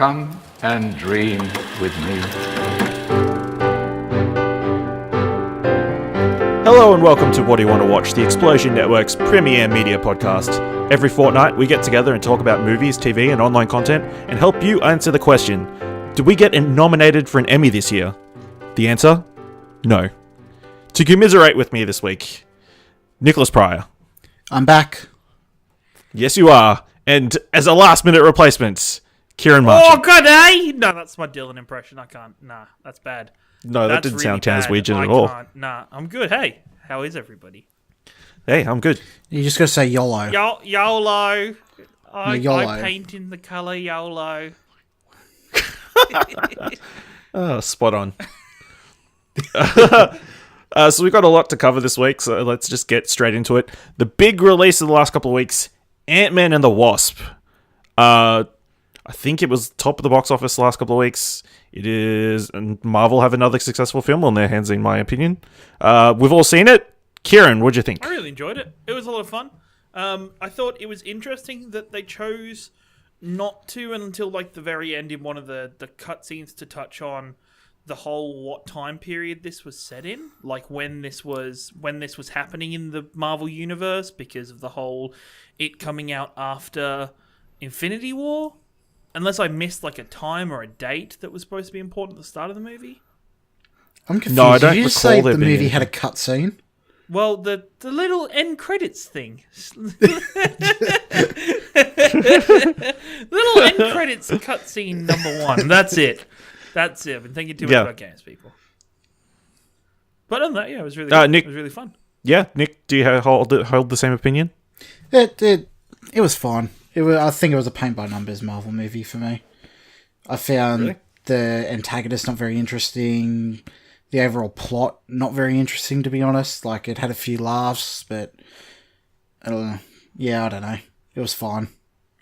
Come and dream with me. Hello and welcome to What Do You Want to Watch, the Explosion Network's premier media podcast. Every fortnight, we get together and talk about movies, TV, and online content and help you answer the question, did we get nominated for an Emmy this year? The answer? No. To commiserate with me this week, Nicholas Pryor. I'm back. Yes, you are. And as a last-minute replacement, Ciaran Marchant. Oh, good, eh? No, that's my Dylan impression. I can't. Nah, that's bad. No, that That's didn't really sound Taswegian bad. at all. Nah, I'm good. Hey, how is everybody? Hey, I'm good. You just gotta say YOLO. YOLO. YOLO. I paint in the colour YOLO. Oh, spot on. So we've got a lot to cover this week, so let's just get straight into it. The big release of the last couple of weeks, Ant-Man and the Wasp. I think it was top of the box office the last couple of weeks. It is, and Marvel have another successful film on their hands, in my opinion. We've all seen it. Ciaran, what'd you think? I really enjoyed it. It was a lot of fun. I thought it was interesting that they chose not to until like the very end in one of the cutscenes to touch on the whole what time period this was set in, like when this was happening in the Marvel universe, because of the whole it coming out after Infinity War. Unless I missed like a time or a date that was supposed to be important at the start of the movie. I'm confused. No, I don't Did you just recall say there the being movie anything. had a cutscene? Well, the little end credits thing. Little end credits cutscene number 1. That's it. I've been thinking too much about games, people. But other than that, yeah, it was really Nick, it was really fun. Yeah, Nick, do you hold the same opinion? It was fine. I think it was a paint by numbers Marvel movie for me. I found the antagonist not very interesting. The overall plot not very interesting, to be honest. Like, it had a few laughs, but yeah, I don't know. It was fine.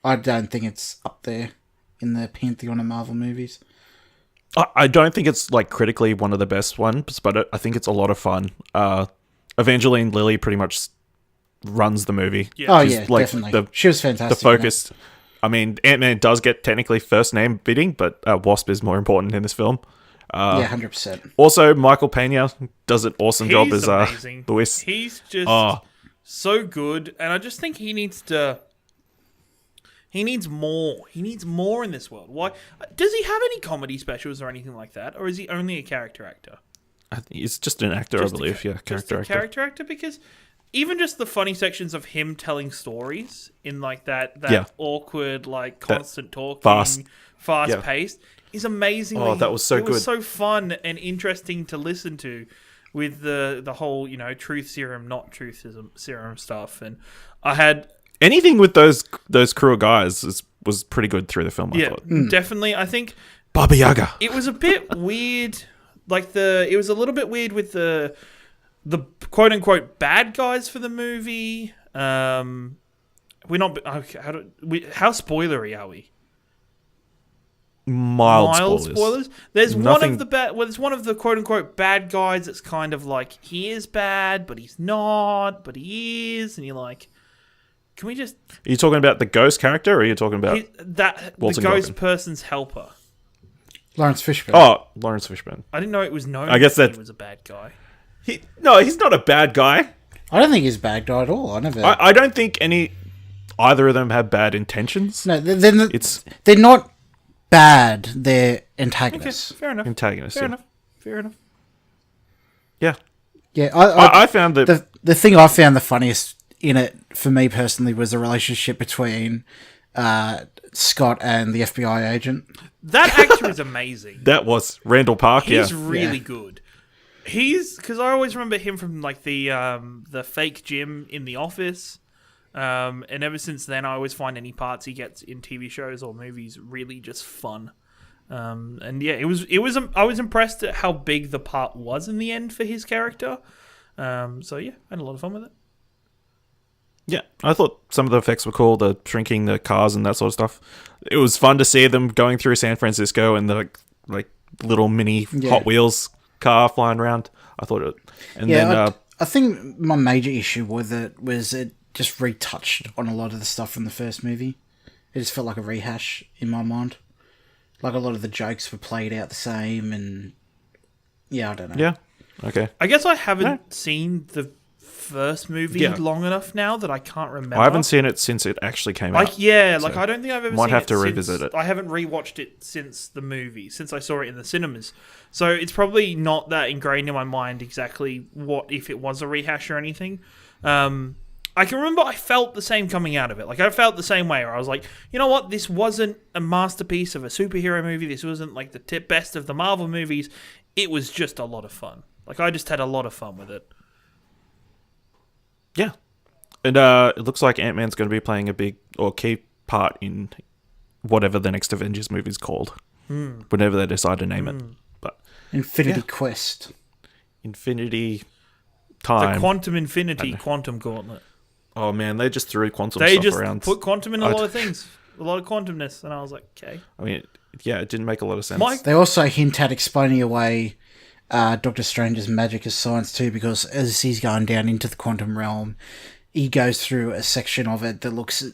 I don't think it's up there in the pantheon of Marvel movies. I don't think it's like critically one of the best ones, but I think it's a lot of fun. Evangeline Lilly pretty much runs the movie. Yeah. Oh, She's, yeah, like, definitely. She was fantastic. The focus. I mean, Ant-Man does get technically first name bidding, but Wasp is more important in this film. Yeah, 100%. Also, Michael Pena does an awesome job as amazing. Luis. He's just so good, and I just think he needs more. He needs more in this world. Why? Does he have any comedy specials or anything like that, or is he only a character actor? I think he's just an actor, I believe. Character actor, because even just the funny sections of him telling stories in like that awkward, like constant talking, fast paced, is amazing. Oh, that was so good. It was so fun and interesting to listen to, with the whole truth serum, not truth serum stuff. And I had anything with those crew of guys was pretty good through the film. I thought. Definitely. I think Baba Yaga. it was a bit weird. Like it was a little bit weird with the quote unquote bad guys for the movie. How spoilery are we? Mild spoilers. There's one of the quote unquote bad guys that's kind of like, he is bad, but he's not, but he is, and you're like, can we just? Are you talking about the ghost character, or are you talking about the Walton ghost Goggin? Person's helper? Lawrence Fishburne. Oh, Lawrence Fishburne. I didn't know it was known. I guess that he was a bad guy. No, he's not a bad guy. I don't think he's a bad guy at all. I don't think either of them have bad intentions. No, they're not bad. They're antagonists. Okay, fair enough. Antagonists. Fair enough. Yeah. Yeah, I found that the thing I found the funniest in it for me personally was the relationship between Scott and the FBI agent. That actor is amazing. that was Randall Park. He's really good. Because I always remember him from like the fake Jim in The Office, and ever since then I always find any parts he gets in TV shows or movies really just fun. And yeah, it was. I was impressed at how big the part was in the end for his character. So yeah, I had a lot of fun with it. Yeah, I thought some of the effects were cool, the shrinking the cars and that sort of stuff. It was fun to see them going through San Francisco and the like little mini Hot Wheels car flying around. I thought it... And then, I think my major issue with it was it just retouched on a lot of the stuff from the first movie. It just felt like a rehash in my mind. Like a lot of the jokes were played out the same, and yeah, I don't know. Yeah. Okay. I guess I haven't seen the first movie long enough now that I can't remember. I haven't seen it since it actually came out. I don't think I've ever might seen have it to since- revisit it. I haven't rewatched it since the movie, since I saw it in the cinemas. So it's probably not that ingrained in my mind exactly what if it was a rehash or anything. I can remember I felt the same coming out of it. Like, I felt the same way where I was like, you know what? This wasn't a masterpiece of a superhero movie. This wasn't like the best of the Marvel movies. It was just a lot of fun. Like, I just had a lot of fun with it. Yeah. And it looks like Ant-Man's going to be playing a big or key part in whatever the next Avengers movie is called. Whenever they decide to name it. But Infinity Quest. Infinity Time. The Quantum Infinity Quantum Gauntlet. Oh man, they just threw quantum They stuff just around. put quantum in a lot of things. A lot of quantumness. And I was like, okay. I mean, yeah, it didn't make a lot of sense. Mike? They also hint at explaining away Doctor Strange's magic as science too, because as he's going down into the quantum realm, he goes through a section of it that looks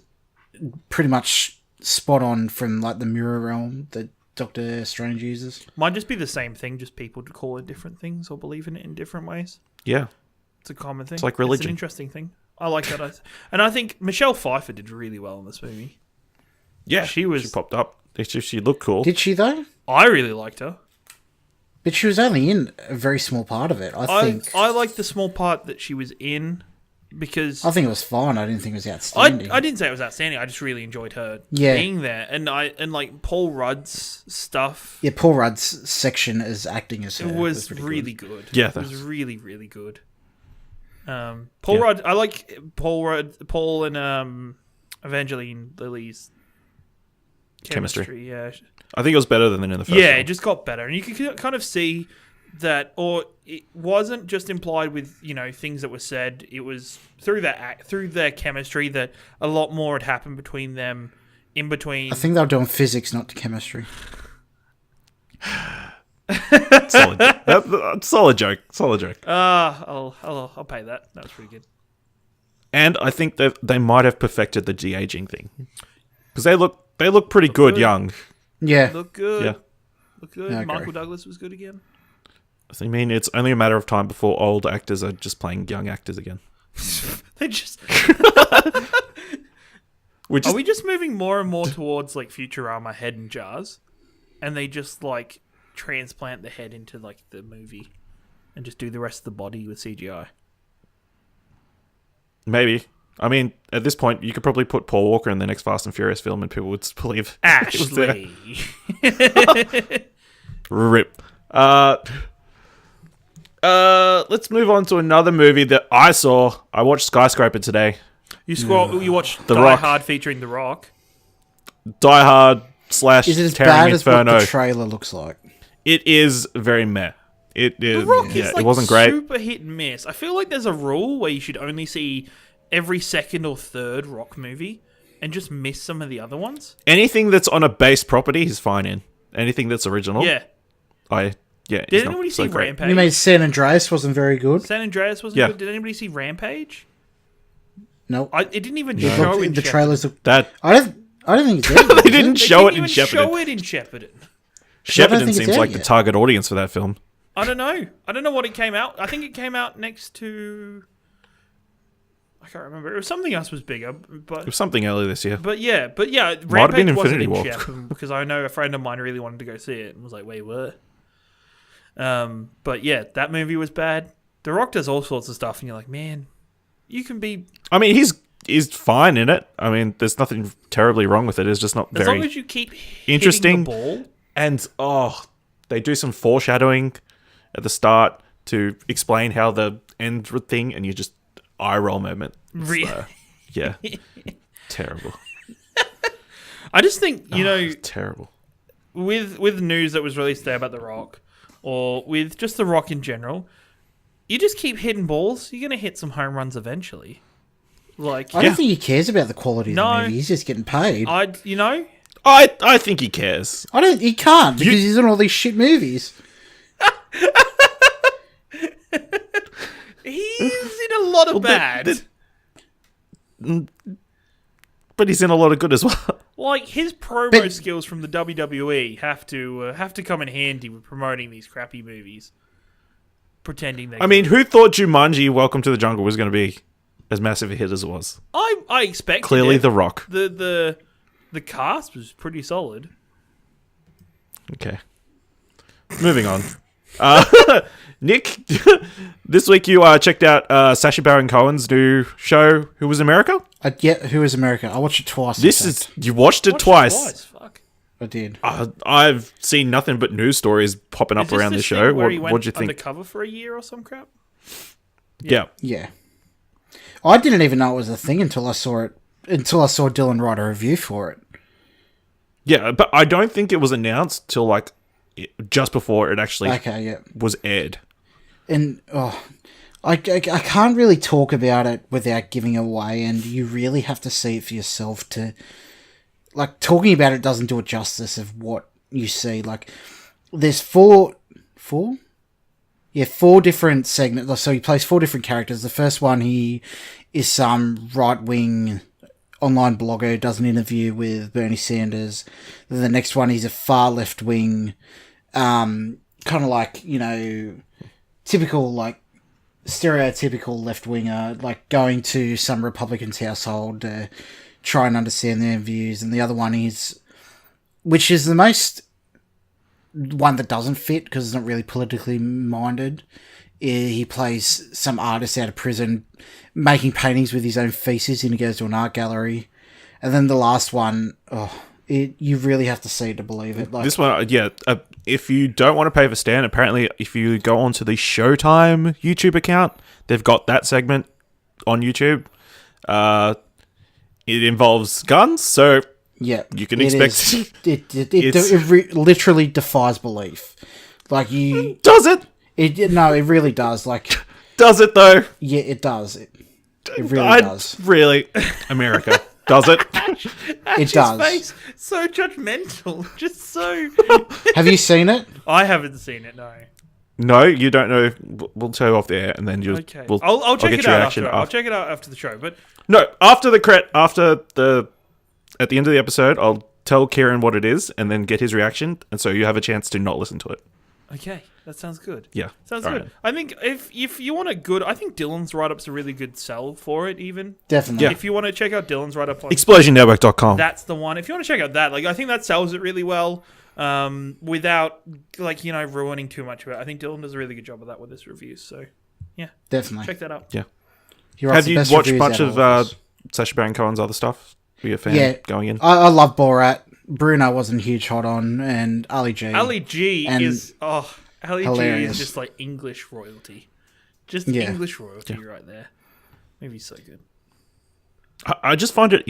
pretty much spot on from like the mirror realm that Doctor Strange uses. Might just be the same thing, just people to call it different things or believe in it in different ways. Yeah. It's a common thing. It's like religion. It's an interesting thing. I like that. And I think Michelle Pfeiffer did really well in this movie. Yeah. She popped up. She looked cool. Did she though? I really liked her. But she was only in a very small part of it. I think I liked the small part that she was in because it was fine. I didn't think it was outstanding. I didn't say it was outstanding. I just really enjoyed her Yeah. being there, and like Paul Rudd's stuff. Yeah, Paul Rudd's section as acting as her It was pretty really good. Yeah, it was really, really good. Paul Rudd, I like Paul and Evangeline Lilly's chemistry. Yeah, I think it was better than in the first yeah, one. it just got better, and you could kind of see that, or it wasn't just implied with things that were said. It was through their chemistry that a lot more had happened between them. In between, I think they were doing physics, not chemistry. Solid joke. I'll pay that. That was pretty good. And I think that they might have perfected the de-aging thing because they look pretty good young. Yeah. Look good. Yeah. Look good. Yeah, I agree. Michael Douglas was good again. I mean, it's only a matter of time before old actors are just playing young actors again. They just Which are we just moving more and more towards like Futurama head in jars, and they just like transplant the head into like the movie, and just do the rest of the body with CGI? maybe. I mean, at this point, you could probably put Paul Walker in the next Fast and Furious film, and people would believe it was there. Ashley. Rip. Let's move on to another movie that I saw. I watched Skyscraper today. You watched The Die Rock. Hard featuring The Rock. Die Hard / Is it as Tearing bad as what Inferno. the trailer looks like? It is very meh. It is. The Rock Yeah, is like it wasn't great. super hit and miss. I feel like there's a rule where you should only see every second or third Rock movie and just miss some of the other ones. Anything that's on a base property, he's fine in. Anything that's original, Yeah. Did Did anybody see Rampage? You mean San Andreas wasn't very good? San Andreas wasn't Yeah. good. Did anybody see Rampage? No. It didn't even It show looked- in the Shepparton. trailers look... That I don't think it's there. they didn't show it in They didn't even show Shepparton. it in Shepparton. Shepparton think it's seems out like the yet. target audience for that film. I don't know. I don't know what it came out. I think it came out next to... I can't remember. It was something else was bigger, It but... was something earlier this year. But yeah, have been Rampage wasn't Infinity in War. Shepparton because I know a friend of mine really wanted to go see it and was like, wait, what? But yeah, that movie was bad. The Rock does all sorts of stuff and you're like, man, you can be... I mean, he's fine in it. I mean, there's nothing terribly wrong with it. It's just not As very long as you keep hitting interesting. the ball... And they do some foreshadowing at the start to explain how the end thing, and you just eye roll moment. It's, yeah, terrible. I just think, Terrible. with news that was released there about The Rock, or with just The Rock in general, you just keep hitting balls. You're going to hit some home runs eventually. Like, I don't think he cares about the quality of No. the movie. He's just getting paid. I I think he cares. He can't because he's in all these shit movies. he's in a lot of bad. But he's in a lot of good as well. Like his promo skills from the WWE have to come in handy with promoting these crappy movies. Pretending they. I mean, who thought Jumanji: Welcome to the Jungle was going to be as massive a hit as it was? I expected Clearly, it. The Rock. The cast was pretty solid. Okay. Moving on. Nick, this week you checked out Sacha Baron Cohen's new show, Who Was America? Yeah, Who Is America? I watched it twice. You watched it twice. Fuck. I did. I've seen nothing but news stories popping up around the show. Where he went what'd you think? undercover for a year or some crap? Yeah. Yeah. I didn't even know it was a thing until I saw it. Until I saw Dylan write a review for it. Yeah, but I don't think it was announced till like just before it actually was aired. And I can't really talk about it without giving away, and you really have to see it for yourself to... Like, talking about it doesn't do it justice of what you see. Like, there's four different segments. So he plays 4 different characters. The first one, he is some right-wing online blogger who does an interview with Bernie Sanders. Then the next one, he's a far left-wing, kind of like, typical, like, stereotypical left-winger, like going to some Republican's household to try and understand their views. And the other one is, which is the most one that doesn't fit because it's not really politically minded. He plays some artist out of prison making paintings with his own feces, and he goes to an art gallery. And then the last one, you really have to see it to believe it. Like, this one, if you don't want to pay for Stan, apparently if you go onto the Showtime YouTube account, they've got that segment on YouTube. It involves guns, so yeah, you can expect... It literally defies belief. Like, you... Does it? No, it really does. Like, does it, though? Yeah, it does. It really does. Really? America. Does it? It does. Face, so judgmental. Just so... Have you seen it? I haven't seen it, no. No, you don't know. We'll tell you off the air, and then you'll... Okay. I'll check it out after. I'll check it out after the show, but... No, at the end of the episode, I'll tell Ciaran what it is, and then get his reaction, and so you have a chance to not listen to it. Okay, that sounds good. Yeah. Sounds good. Right. I think if you want a good... I think Dylan's write-up's a really good sell for it, even. Definitely. Yeah. If you want to check out Dylan's write-up on... ExplosionNetwork.com. That's the one. If you want to check out that, like, I think that sells it really well, without, like, ruining too much of it. I think Dylan does a really good job of that with this review, so, yeah. Definitely. Check that out. Yeah. Have you watched much of Sacha Baron Cohen's other stuff? Were you a fan going in? I love Borat. Bruno wasn't huge hot on, and Ali G. Ali G is hilarious. just like English royalty. Just English royalty right there. Movie's so good. I just find it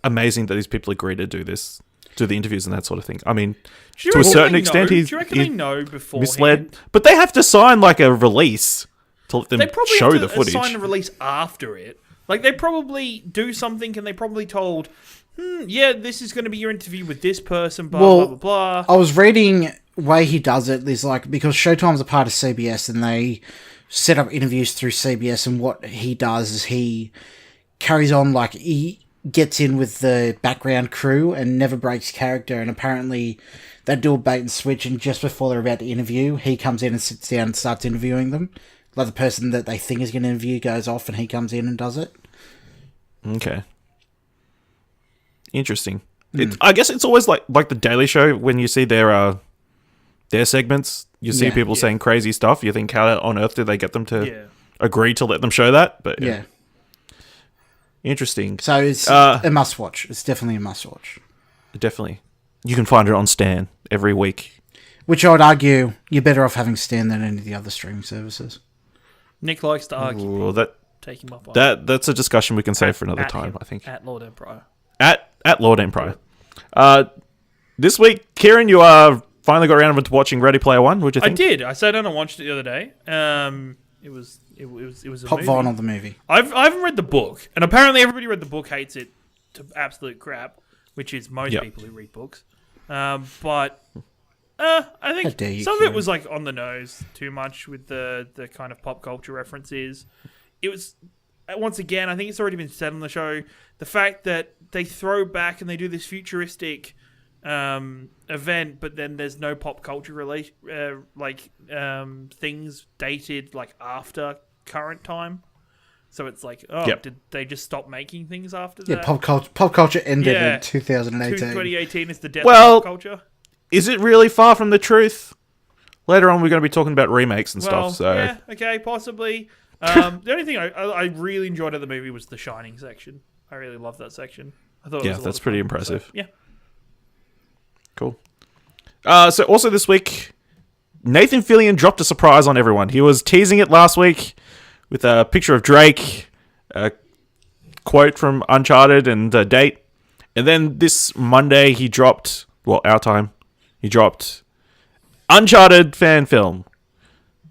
amazing that these people agree to do this, do the interviews and that sort of thing. I mean, to a certain extent, do you reckon they know beforehand? Misled, but they have to sign like a release to let them show the footage. They probably have to sign a release after it. Like, they probably do something, and they probably told, this is going to be your interview with this person, blah, blah, blah. I was reading way he does it. There's like, because Showtime's a part of CBS, and they set up interviews through CBS, and what he does is he carries on, like, he gets in with the background crew and never breaks character, and apparently they do a bait and switch, and just before they're about to interview, he comes in and sits down and starts interviewing them. Like, the person that they think is going to interview goes off, and he comes in and does it. Okay. Interesting. I guess it's always like the Daily Show, when you see their segments, you see people saying crazy stuff. You think, how on earth did they get them to agree to let them show that? But yeah. Interesting. So it's a must-watch. It's definitely a must-watch. Definitely. You can find it on Stan every week. Which I would argue you're better off having Stan than any of the other streaming services. Nick likes to argue. Well, take him up on that's a discussion we can save for another time, I think. At Lord Empire. At Lord Empire. This week, Ciaran, you finally got around to watching Ready Player One. What'd you think? I did. I sat down and watched it the other day. It was a Pop movie. vinyl the movie. I haven't read the book, and apparently everybody who read the book hates it to absolute crap, which is most people who read books. But I think some of it was like on the nose too much with the kind of pop culture references. It was once again, I think it's already been said on the show, the fact that they throw back and they do this futuristic event, but then there's no pop culture things dated like after current time. So it's like, did they just stop making things after that? Yeah, pop culture ended in 2018. 2018 is the death Well, of pop culture. Is it really far from the truth? Later on, we're going to be talking about remakes and stuff. So yeah, okay, possibly. The only thing I really enjoyed of the movie was the Shining section. I really loved that section. I thought, that's pretty impressive. So, yeah, cool. So also this week, Nathan Fillion dropped a surprise on everyone. He was teasing it last week with a picture of Drake, a quote from Uncharted, and a date. And then this Monday, he dropped, our time, he dropped Uncharted fan film.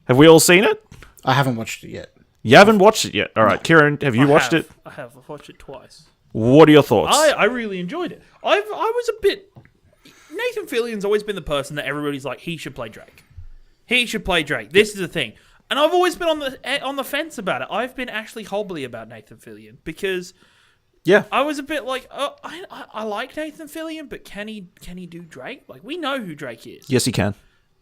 Have we all seen it? I haven't watched it yet. You haven't watched it yet? All right, Ciaran, have you watched it? I have. I've watched it twice. What are your thoughts? I really enjoyed it. I was a bit... Nathan Fillion's always been the person that everybody's like, he should play Drake. He should play Drake. This is the thing. And I've always been on the fence about it. I've been Ashley Hobley about Nathan Fillion because I was a bit like, I like Nathan Fillion, but can he do Drake? Like, we know who Drake is. Yes, he can.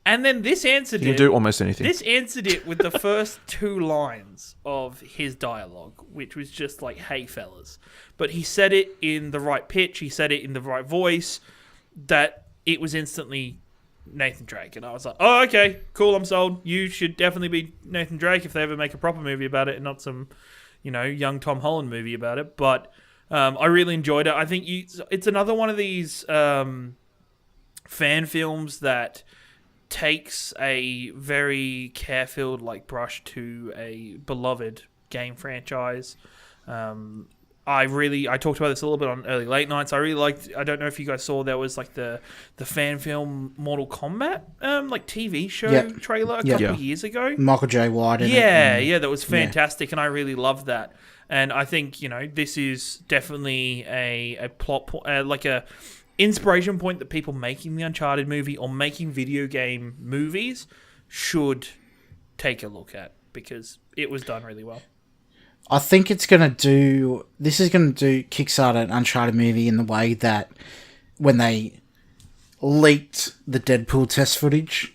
And then this answered it. He can do almost anything. This answered it with the first 2 lines of his dialogue, which was just like, hey, fellas. But he said it in the right pitch. He said it in the right voice that it was instantly Nathan Drake. And I was like, oh, okay, cool, I'm sold. You should definitely be Nathan Drake if they ever make a proper movie about it and not some, young Tom Holland movie about it. But I really enjoyed it. I think it's another one of these fan films that takes a very care-filled brush to a beloved game franchise. I talked about this a little bit on early late nights. I really liked. I don't know if you guys saw, there was the fan film Mortal Kombat TV show trailer a couple of years ago. Michael J. White. That was fantastic, and I really loved that. And I think this is definitely a plot a inspiration point that people making the Uncharted movie or making video game movies should take a look at, because it was done really well. I think it's going to do... This is going to kickstart an Uncharted movie in the way that when they leaked the Deadpool test footage,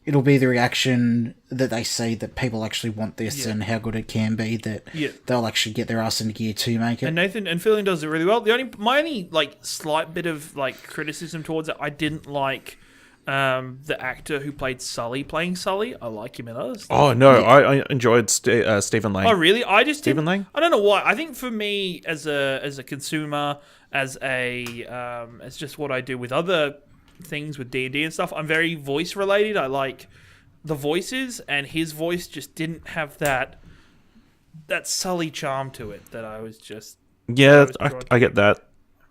it'll be the reaction that they see that people actually want this and how good it can be, that they'll actually get their ass into gear to make it. And Nathan and Fillion does it really well. My only slight bit of criticism towards it, I didn't like the actor who played Sully playing Sully. I like him in others. Oh no, I enjoyed Stephen Lang. Oh really? I just Stephen Lang. I don't know why. I think for me as a consumer, as just what I do with other things with D&D and stuff, I'm very voice related. I like the voices, and his voice just didn't have that Sully charm to it that I was just... Yeah, I get that.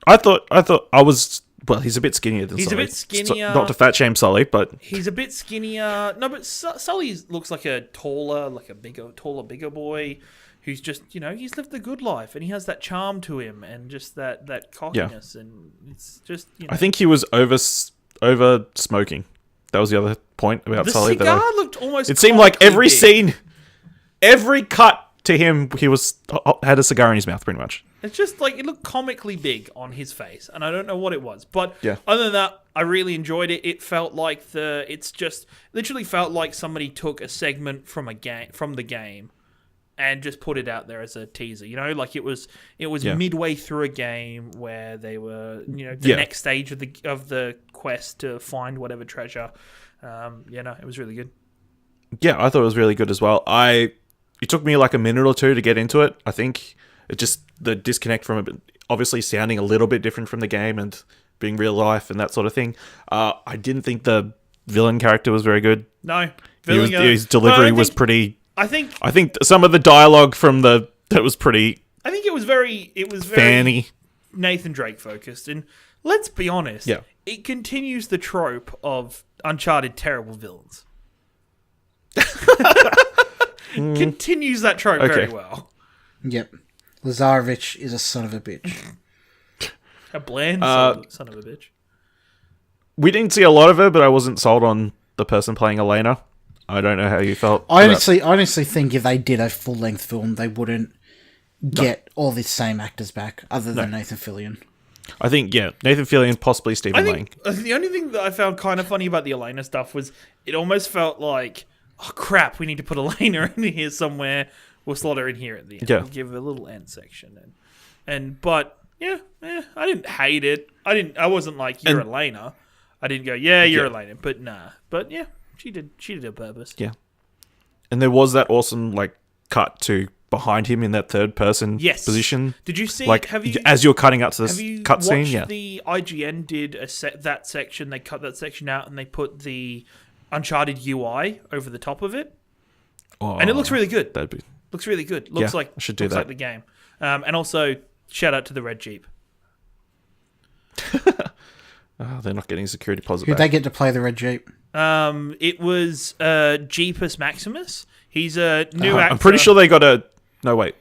I thought I was... Well, he's a bit skinnier than Sully. He's a bit skinnier. Not to fat shame Sully, but... He's a bit skinnier. No, but Sully looks like a bigger boy who's just, he's lived the good life, and he has that charm to him and just that cockiness, and it's just, I think he was over smoking. That was the other point about Sully. The cigar looked almost... It seemed like every big. scene, every cut to him, he had a cigar in his mouth, pretty much. It's just it looked comically big on his face, and I don't know what it was. But other than that, I really enjoyed it. It felt like literally felt like somebody took a segment from the game and just put it out there as a teaser. It was midway through a game where they were, the next stage of the quest to find whatever treasure. It was really good. Yeah, I thought it was really good as well. It took me a minute or two to get into it. I think it just, the disconnect from it, obviously sounding a little bit different from the game and being real life and that sort of thing. I didn't think the villain character was very good. No. His delivery was pretty... I think some of the dialogue that was pretty... I think it was very fanny. Nathan Drake focused. And let's be honest, it continues the trope of Uncharted terrible villains. Continues that trope very well. Yep. Lazarevich is a son of a bitch. A bland son of a bitch. We didn't see a lot of her, but I wasn't sold on the person playing Elena. I don't know how you felt. I honestly think if they did a full length film, they wouldn't get all these same actors back, other than Nathan Fillion. I think, Nathan Fillion, possibly Stephen Lang. The only thing that I found kind of funny about the Elena stuff was it almost felt like, oh crap, we need to put Elena in here somewhere. We'll slot her in here at the end. Yeah. We'll give her a little end section. But I didn't hate it. I wasn't like, you're Elena. I didn't go, you're Elena. But nah. But yeah, she did her purpose. Yeah. And there was that awesome, cut to behind him in that third person position. Did you see? As you're cutting out to this cutscene? Yeah. The IGN did that section. They cut that section out and they put the Uncharted UI over the top of it, and it looks really good. Looks really good. Looks like I should do looks that. like the game. And also shout out to the red Jeep. They're not getting security deposit Who'd back. they get to play the red Jeep? It was Jeepus Maximus. He's a new actor. I'm pretty sure they got a. No, wait.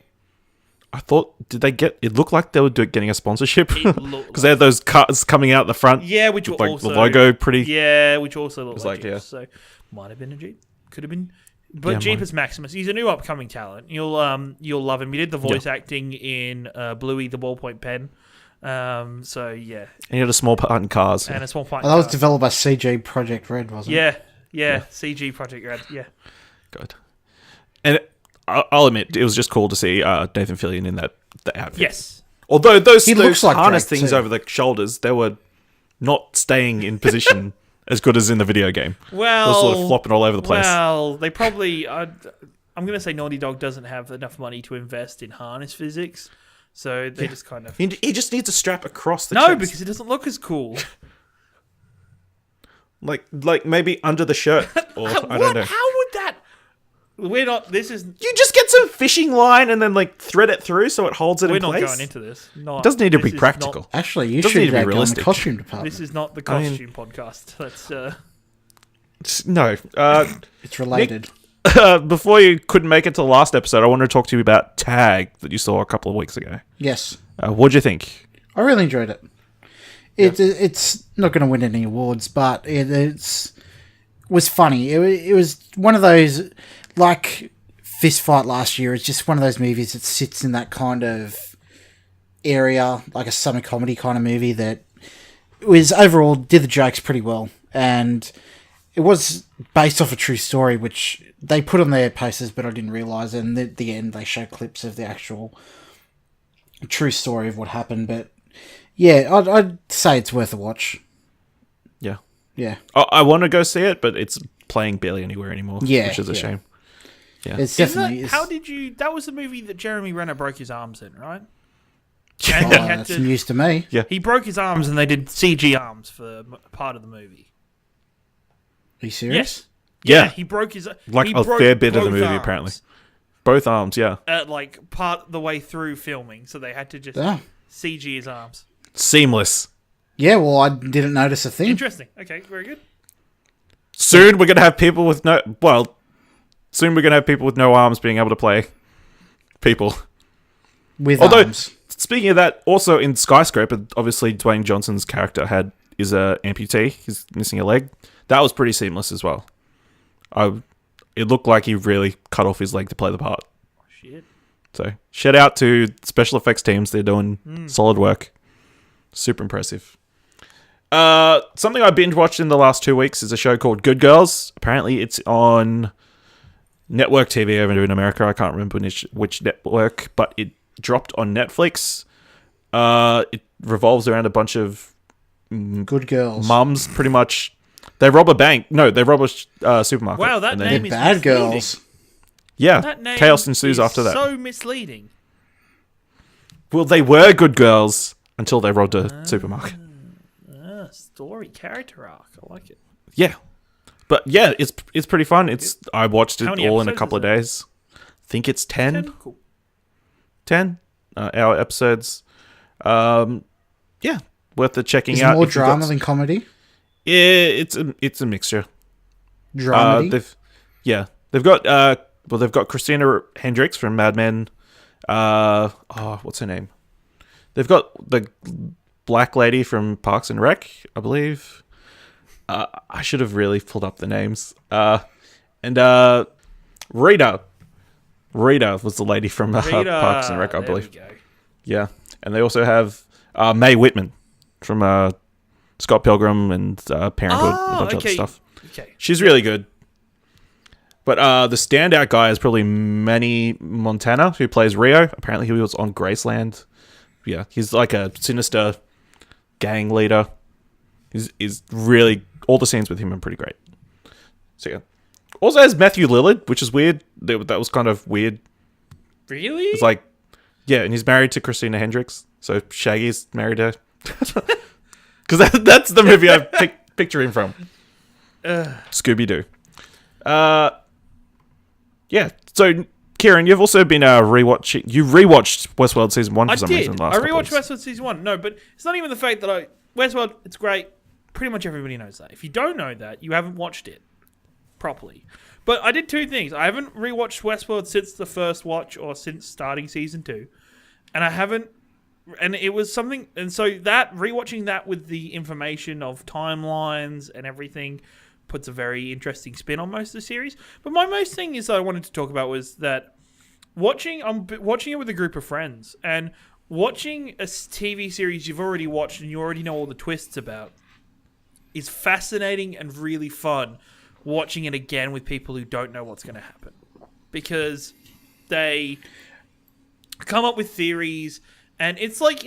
I thought, did they get? It looked like they were getting a sponsorship because they had those cuts coming out the front. Yeah, which were like also the logo pretty. Yeah, which also looked like yeah. Jeeps. So might have been a Jeep, could have been. But Jeepus Maximus, he's a new upcoming talent. You'll love him. He did the voice acting in Bluey the Ballpoint Pen. So yeah, And he had a small part in Cars. and a small part. Oh, that was developed by CG Project Red, wasn't it? Yeah. CG Project Red. Yeah. Good. And I'll admit, it was just cool to see Nathan Fillion in the outfit. Yes. Although those looks like harness Trakt things too. over the shoulders, they were not staying in position as good as in the video game. Well, They were sort of flopping all over the place. Well, they probably. I'm going to say Naughty Dog doesn't have enough money to invest in harness physics, so they just kind of. He just needs a strap across the No, chest. because it doesn't look as cool. Like maybe under the shirt, or I don't know. How would that? We're not. This is. You just get some fishing line and then thread it through so it holds it We're in not place. going into this. It doesn't need to be practical. Actually, you Doesn't need should to be go in the realistic. costume department. This is not the costume podcast. That's. No. It's related. Before you couldn't make it to the last episode, I wanted to talk to you about Tag that you saw a couple of weeks ago. Yes. What'd you think? I really enjoyed it. It's not going to win any awards, but it was funny. It was one of those, like Fist Fight last year. It's just one of those movies that sits in that kind of area, like a summer comedy kind of movie that was overall did the jokes pretty well, and it was based off a true story, which they put on their posters, but I didn't realise. And at the end, they show clips of the actual true story of what happened. But yeah, I'd say it's worth a watch. Yeah. Yeah. I want to go see it, but it's playing barely anywhere anymore. Yeah, Which is a yeah. shame. Yeah. It's definitely... How did you... That was the movie that Jeremy Renner broke his arms in, right? Oh, And he had that's to... news to me. Yeah. He broke his arms and they did CG arms for part of the movie. Are you serious? Yeah. He broke his... Like he a broke fair bit of the both movie, arms apparently. Both arms, yeah. Like part the way through filming, so they had to just Oh. CG his arms. Seamless. Yeah, well, I didn't notice a thing. Interesting. Okay, very good. Soon we're going to have people with no... Well, soon we're going to have people with no arms being able to play people. With Although, arms. speaking of that, also in Skyscraper, obviously Dwayne Johnson's character is a amputee. He's missing a leg. That was pretty seamless as well. It looked like he really cut off his leg to play the part. Shit. So, shout out to special effects teams. They're doing solid work. Super impressive. Something I binge watched in the last 2 weeks is a show called Good Girls. Apparently, it's on network TV over in America. I can't remember which network, but it dropped on Netflix. It revolves around a bunch of Good girls. mums, pretty much. They rob a bank. No, they rob a supermarket. Wow, that and then- name They're is bad misleading. girls. Yeah, That name chaos ensues is after that. so misleading. Well, they were good girls until they robbed a supermarket. Story, character arc. I like it. Yeah, but yeah, it's pretty fun. I watched How it many all in a episodes couple of is it? days. I think it's 10 Cool. hour episodes. Yeah, worth the checking Is it out. more if you've drama got- than comedy? Yeah, it's a mixture. Dramedy? They've got Christina Hendricks from Mad Men. What's her name? They've got the black lady from Parks and Rec, I believe. I should have really pulled up the names. And Rita was the lady from Parks and Rec, I believe. There we go. Yeah, and they also have Mae Whitman from Scott Pilgrim and Parenthood, and a bunch of other stuff. Okay. She's really good. But the standout guy is probably Manny Montana, who plays Rio. Apparently he was on Graceland. Yeah, he's like a sinister gang leader. He's really... All the scenes with him are pretty great. So yeah. Also has Matthew Lillard, which is weird. That was kind of weird. Really? It's like... Yeah, and he's married to Christina Hendricks. So Shaggy's married her. Because that's the movie I picture him from. Scooby-Doo. Yeah, so Ciaran, you've also been rewatching. You rewatched Westworld season 1 for some reason I rewatched Westworld season 1. No, but it's not even the fact that Westworld, it's great. Pretty much everybody knows that. If you don't know that, you haven't watched it properly. But I did two things. I haven't rewatched Westworld since the first watch or since starting season 2. And I haven't. And it was something. And so that, rewatching that with the information of timelines and everything puts a very interesting spin on most of the series. But my most thing is that I wanted to talk about was that I'm watching it with a group of friends, and watching a TV series you've already watched and you already know all the twists about is fascinating and really fun. Watching it again with people who don't know what's going to happen, because they come up with theories, and it's like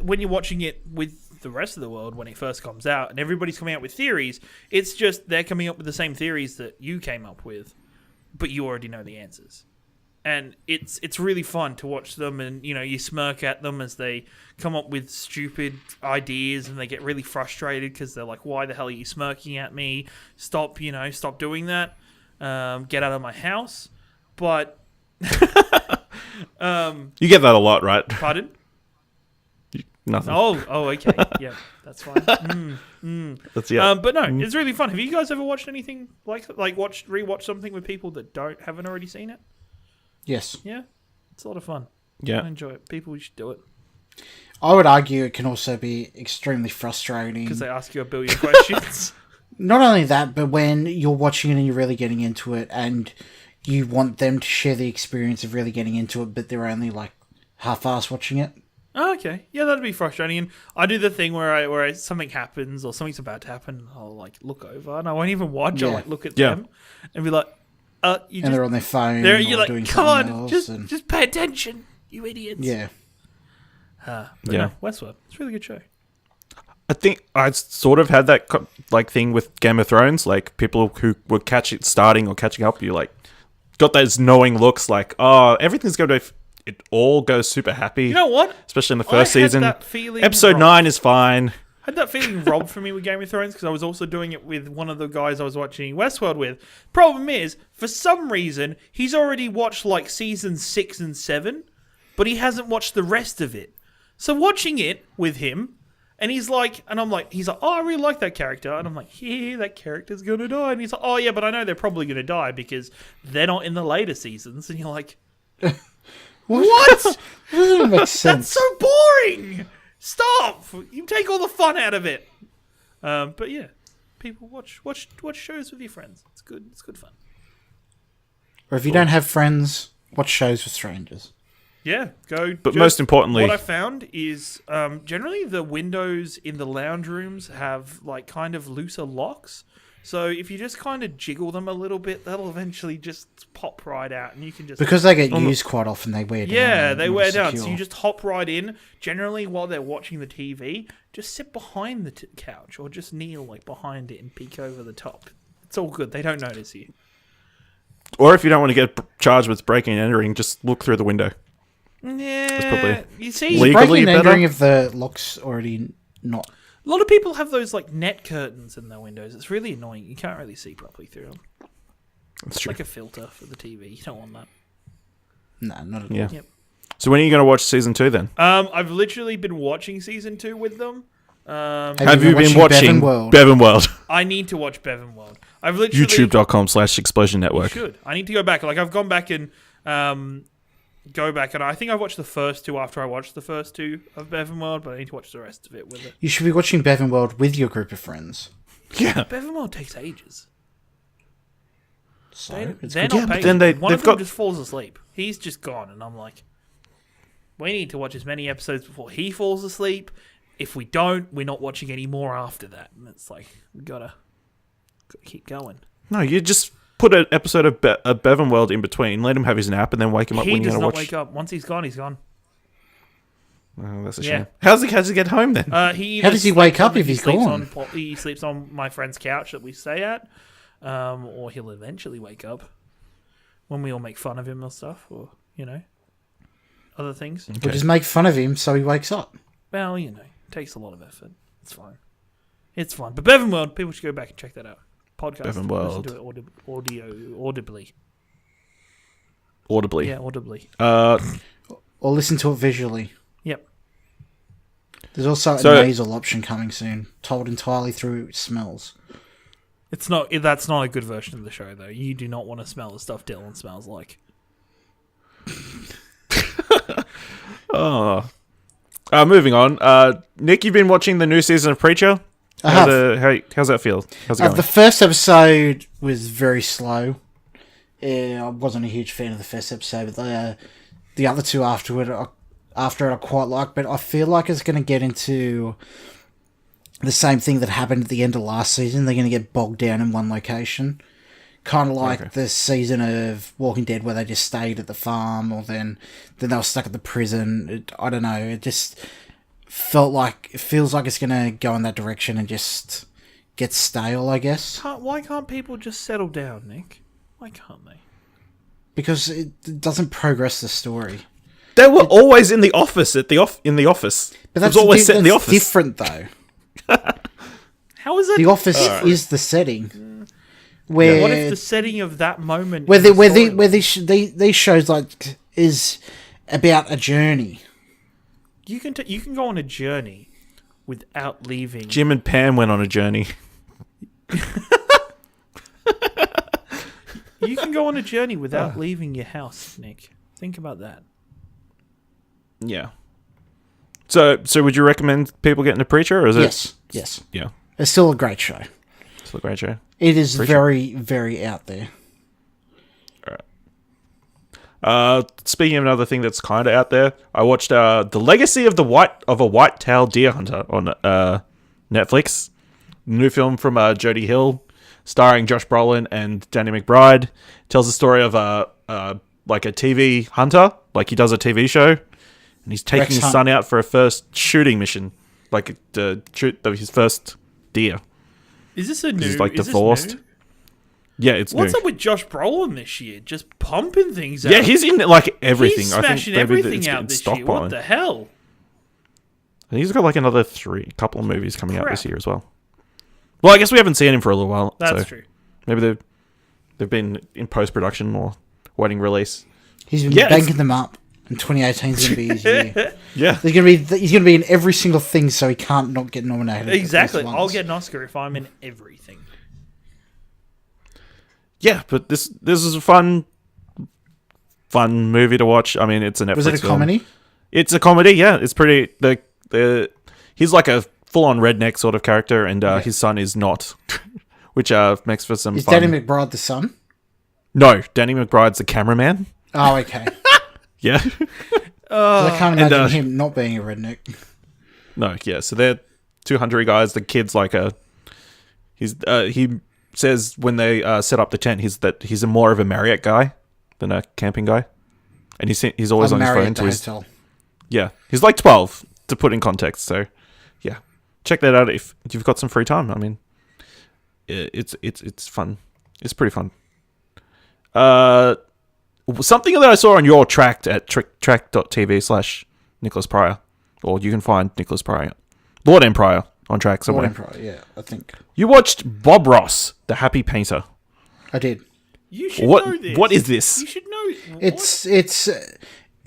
when you're watching it with the rest of the world when it first comes out and everybody's coming out with theories, it's just they're coming up with the same theories that you came up with, but you already know the answers. And it's really fun to watch them, and you smirk at them as they come up with stupid ideas, and they get really frustrated because they're like, why the hell are you smirking at me? Stop doing that. Get out of my house. But you get that a lot, right? Pardon? Nothing. Oh, okay. Yeah, that's fine. That's But no, it's really fun. Have you guys ever watched anything rewatch something with people that haven't already seen it? Yes. Yeah, it's a lot of fun. Yeah, I enjoy it. People should do it I would argue it can also be extremely frustrating. because they ask you a billion questions. Not only that, but when you're watching it and you're really getting into it, and you want them to share the experience of really getting into it, but they're only like half-assed watching it. Oh, okay, yeah, that'd be frustrating. And I do the thing where something happens or something's about to happen, and I'll like look over and I won't even watch. Yeah. I'll like look at them and be like, they're on their phone. You're doing like, come on, else just pay attention, you idiots. Yeah. But no, Westworld, it's a really good show. I think I sort of had that thing with Game of Thrones, like people who were starting or catching up. You like got those knowing looks, like, oh, everything's going to. It all goes super happy. You know what? Especially in the first season. That feeling Episode 9 is fine. I had that feeling robbed from me with Game of Thrones because I was also doing it with one of the guys I was watching Westworld with. Problem is, for some reason, he's already watched like seasons 6 and 7, but he hasn't watched the rest of it. So watching it with him, and he's like, oh, I really like that character. And I'm like, yeah, that character's going to die. And he's like, oh, yeah, but I know they're probably going to die because they're not in the later seasons. And you're like, what? That doesn't make sense. That's so boring. Stop. You take all the fun out of it. But yeah, people watch shows with your friends. It's good. It's good fun. Or if you don't have friends, watch shows with strangers. Yeah, go. But most importantly, what I found is generally the windows in the lounge rooms have like kind of looser locks. So if you just kind of jiggle them a little bit, they'll eventually just pop right out, and you can just because they get used quite often. They wear down. Yeah, they wear down. So you just hop right in. Generally, while they're watching the TV, just sit behind the couch or just kneel like behind it and peek over the top. It's all good. They don't notice you. Or if you don't want to get charged with breaking and entering, just look through the window. Yeah, probably you see, legally breaking and better. entering if the lock's already not. A lot of people have those like net curtains in their windows. It's really annoying. You can't really see properly through them. That's true. Like a filter for the TV. You don't want that. No, not at all. Yeah. Yep. So when are you going to watch season 2 then? I've literally been watching season 2 with them. Have you been watching Bevan World? I need to watch Bevan World. I've literally YouTube.com/Explosion Network. should. I need to go back. Like I've gone back and I think I watched the first 2 after I watched the first 2 of Bevan World, but I need to watch the rest of it with it. You should be watching Bevan World with your group of friends. Yeah. Bevan World takes ages. So it's They're good. not Yeah, but patient. then One they've of them got- just falls asleep. He's just gone, and I'm like, we need to watch as many episodes before he falls asleep. If we don't, we're not watching any more after that. And it's like, we gotta keep going. No, you just put an episode of Bevan World in between, let him have his nap, and then wake him up He when you're does going to not watch. wake up. Once he's gone, he's gone. Oh, that's a Yeah. shame. How's he get home then? He How does he either wake sleeps up on- if he he's sleeps gone? He sleeps on my friend's couch that we stay at, or he'll eventually wake up when we all make fun of him or stuff, or other things. We'll just make fun of him so he wakes up. Well, it takes a lot of effort. It's fine. It's fun. But Bevan World, people should go back and check that out. Podcast. Bevan Listen World. to it audibly. Audibly. Yeah, audibly. Or listen to it visually. Yep. There's also So- a nasal option coming soon, told entirely through smells. It's not. That's not a good version of the show, though. You do not want to smell the stuff Dylan smells like. Oh. Moving on. Nick, you've been watching the new season of Preacher? I have. How's that feel? How's it going? The first episode was very slow. I wasn't a huge fan of the first episode, but the other two after it I quite like. But I feel like it's going to get into the same thing that happened at the end of last season. They're going to get bogged down in one location. Kind of like the season of Walking Dead where they just stayed at the farm, or then they were stuck at the prison. I don't know. It just feels like it's going to go in that direction and just get stale, I guess. Why can't people just settle down, Nick? Why can't they? Because it doesn't progress the story. They were always in the office in the office. But It that's was always set in the that's office. different, though. How is it? The office is the setting. Where What if the setting of that moment? where in the story- these shows like is about a journey. you can go on a journey without leaving. Jim and Pam went on a journey. You can go on a journey without leaving your house, Nick. Think about that. Yeah. So would you recommend people getting a Preacher, or is it? Yes. Yeah. It's still a great show. It's a great show. It is Preacher. very, very out there. Speaking of another thing that's kind of out there, I watched The Legacy of a White-Tailed Deer Hunter on Netflix. New film from Jodie Hill, starring Josh Brolin and Danny McBride. Tells the story of like a TV hunter, like he does a TV show, and he's taking Rex his Hunt. son out for a first shooting mission, like to shoot his first deer. Is this a new? He's like is this divorced. new? Yeah, it's What's new. up with Josh Brolin this year? Just pumping things out. Yeah, he's in like everything. He's I think smashing maybe everything it's out getting this year. What stockpiling. the hell? He's got like another couple of movies coming out Crap. this year as well. Well, I guess we haven't seen him for a little while. That's so true. Maybe they've been in post production or waiting release. He's been Yeah, banking them up, and 2018 is going to be his year. Yeah, He's going to be in every single thing, so he can't not get nominated. at least Exactly. once. I'll get an Oscar if I'm in everything. yeah, but this is a fun movie to watch. I mean, it's a Netflix. Was it a film. comedy? It's a comedy. Yeah, it's pretty. He's like a full on redneck sort of character, and his son is not, which makes for some Is fun. Danny McBride the son? No, Danny McBride's the cameraman. Oh, okay. Yeah. 'Cause I can't and, imagine him not being a redneck. No, yeah. So they're two huntery guys. The kid's like he says when they set up the tent, he's more of a Marriott guy than a camping guy, and he's always on his phone to his. hotel. Yeah, he's like 12 to put in context. So, yeah, check that out if you've got some free time. I mean, it's fun. It's pretty fun. Something that I saw on your Trakt at trakt.tv/Nicholas Pryor, or you can find Nicholas Pryor, Lord and Pryor on Trakt somewhere. Emperor, yeah, I think. You watched Bob Ross, the Happy Painter. I did. You should know this. What is this? You should know.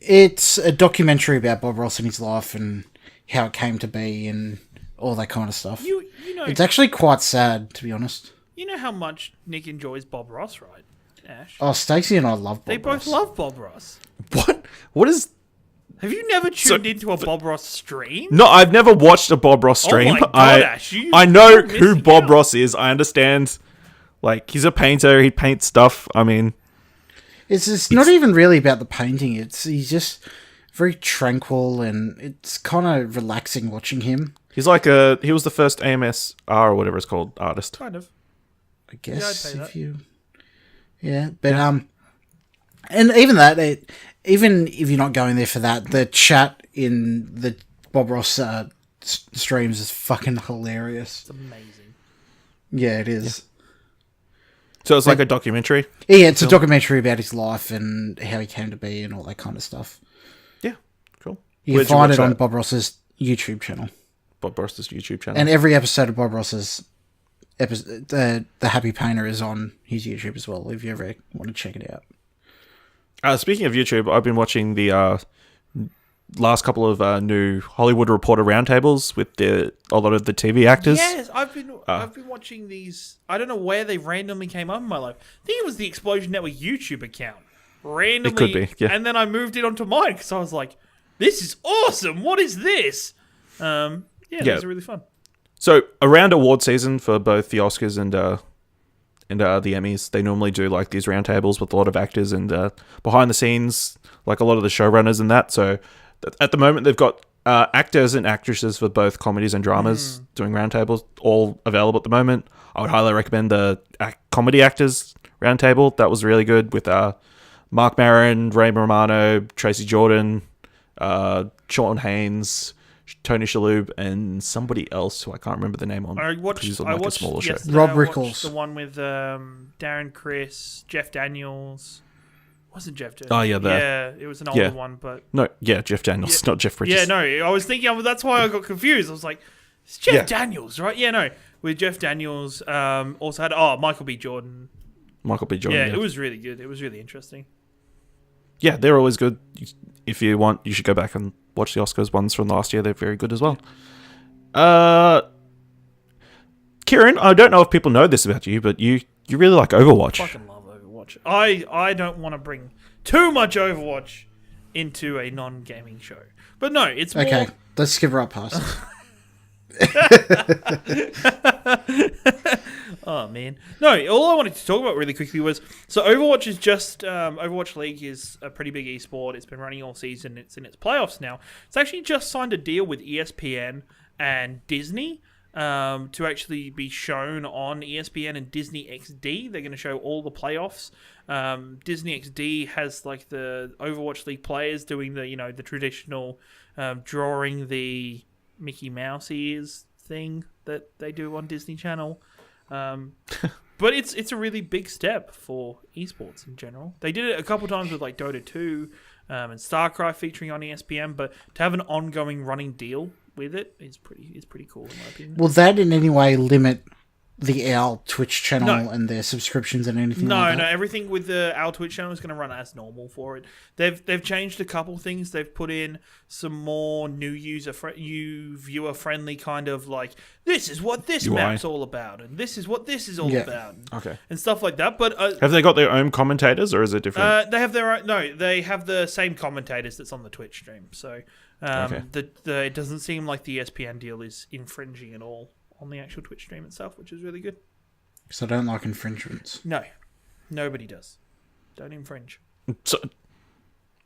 It's a documentary about Bob Ross and his life and how it came to be and all that kind of stuff. You know. It's actually quite sad, to be honest. You know how much Nick enjoys Bob Ross, right, Ash? Oh, Stacey and I love Bob They both Ross. love Bob Ross. What is? Have you never tuned into a Bob Ross stream? No, I've never watched a Bob Ross stream. my God, Ash, I know you're who missing Bob out. Ross is. I understand Like, he's a painter. He paints stuff. I mean, It's not even really about the painting. He's just very tranquil, and it's kind of relaxing watching him. he's like he was the first AMSR or whatever it's called artist. Kind of. I guess I'd pay if that. you, but and even that, even if you're not going there for that, the chat in the Bob Ross streams is fucking hilarious. It's amazing. Yeah, it is. So it's like a documentary. Yeah, it's a documentary about his life and how he came to be and all that kind of stuff. Yeah, cool. You Where'd can find watch it on that? Bob Ross's YouTube channel. Bob Ross's YouTube channel. And every episode of Bob Ross's episode, the Happy Painter is on his YouTube as well, if you ever want to check it out. Speaking of YouTube, I've been watching the last couple of new Hollywood Reporter roundtables with a lot of the TV actors. Yes, I've been watching these. I don't know where they randomly came up in my life. I think it was the Explosion Network YouTube account. Randomly, It could be, yeah. And then I moved it onto mine because I was like, "This is awesome! What is this?" Yeah, those are really fun. So around award season for both the Oscars and the Emmys, they normally do like these roundtables with a lot of actors and behind the scenes, like a lot of the showrunners and that. So at the moment, they've got actors and actresses for both comedies and dramas doing roundtables, all available at the moment. I would highly recommend the comedy actors roundtable. That was really good with Mark Maron, Ray Romano, Tracy Jordan, Sean Haynes, Tony Shalhoub, and somebody else who I can't remember the name on. I watched. He's on I like a watched smaller show. yesterday, Rob I watched Rickles. the one with Darren Criss, Jeff Daniels. Wasn't Jeff Daniels? Oh, yeah, yeah, it was an older one, but No, yeah, Jeff Daniels, not Jeff Bridges. yeah, no, I was thinking. That's why I got confused. I was like, it's Jeff Yeah. Daniels, right? Yeah, no, with Jeff Daniels. Also had Michael B. Jordan. Michael B. Jordan. Yeah, it was really good. It was really interesting. Yeah, they're always good. If you want, you should go back and watch the Oscars ones from last year. They're very good as well. Ciaran, I don't know if people know this about you, but you really like Overwatch. Fucking love Overwatch. I don't want to bring too much Overwatch into a non-gaming show, but no, it's more. Okay, let's skip right past it. Oh man, no. All I wanted to talk about really quickly was Overwatch is just Overwatch League is a pretty big esport. It's been running all season. It's in its playoffs now. It's actually just signed a deal with ESPN and Disney to actually be shown on ESPN and Disney XD. They're going to show all the playoffs. Disney XD has like the Overwatch League players doing the traditional drawing the Mickey Mouse ears thing that they do on Disney Channel. But it's a really big step for esports in general. They did it a couple times with like Dota 2 and StarCraft featuring on ESPN, but to have an ongoing running deal with it is pretty cool in my opinion. Will that in any way limit the OWL Twitch channel No. and their subscriptions and anything No, like that? no, everything with the our Twitch channel is going to run as normal for it. They've changed a couple things. They've put in some more new viewer friendly kind of like this is what this UI. map's all about, and this is what this is all Yeah. about, Okay. and stuff like that. But Have they got their own commentators, or is it different? they have their own. No, they have the same commentators that's on the Twitch stream. So Okay. it doesn't seem like the ESPN deal is infringing at all on the actual Twitch stream itself, which is really good. Because I don't like infringements. No, nobody does. Don't infringe.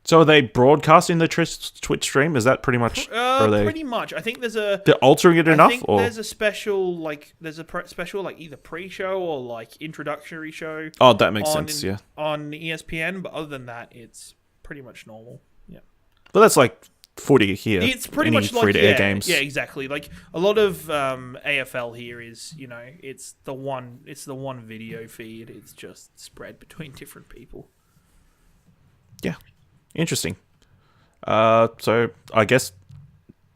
So are they broadcasting the Twitch stream? Is that pretty much? Or are they? Pretty much. I think there's a. They're altering it I enough, think or there's a special special like either pre-show or like introductory show. oh, that makes on, sense. Yeah, On ESPN, but other than that, it's pretty much normal. Yeah. but that's like footy here. It's pretty Any much like free-to-air games. Yeah, exactly. Like a lot of AFL here is, it's the one video feed. It's just spread between different people. Yeah, interesting. So I guess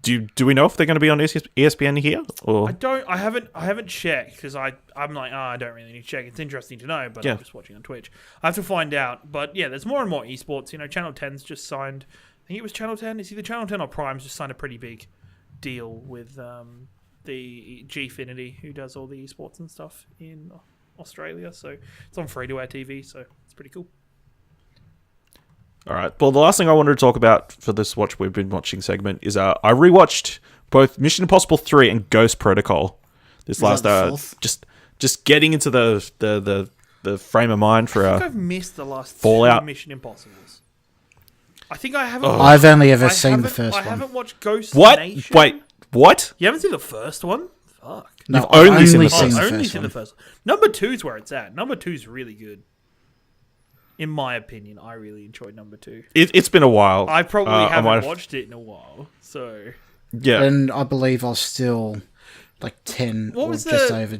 do we know if they're going to be on ESPN here, or I haven't checked because I'm like, I don't really need to check. It's interesting to know, but Yeah. I'm just watching on Twitch. I have to find out. But yeah, there's more and more esports. Channel 10's just signed. I think it was Channel 10. It's either Channel 10 or Prime's just signed a pretty big deal with the Gfinity, who does all the esports and stuff in Australia. So it's on free-to-air TV, so it's pretty cool. all right? Well, the last thing I wanted to talk about for this watch we've been watching segment is I rewatched both Mission Impossible 3 and Ghost Protocol. This Is last that the fourth? just just getting into the frame of mind for I think I've missed the last Fallout. two Mission Impossibles. I think I haven't. I've only ever seen the first I one. haven't watched Ghost what? Nation. Wait, what? You haven't seen the first one? Fuck. No, You've I've only seen the seen first the I've only first seen one. the first one. Number 2's where it's at. Number 2's really good. In my opinion, I really enjoyed number 2. It's been a while. I probably I haven't might have- watched it in a while, so... Yeah. And I believe I was still like 10 What or was just over.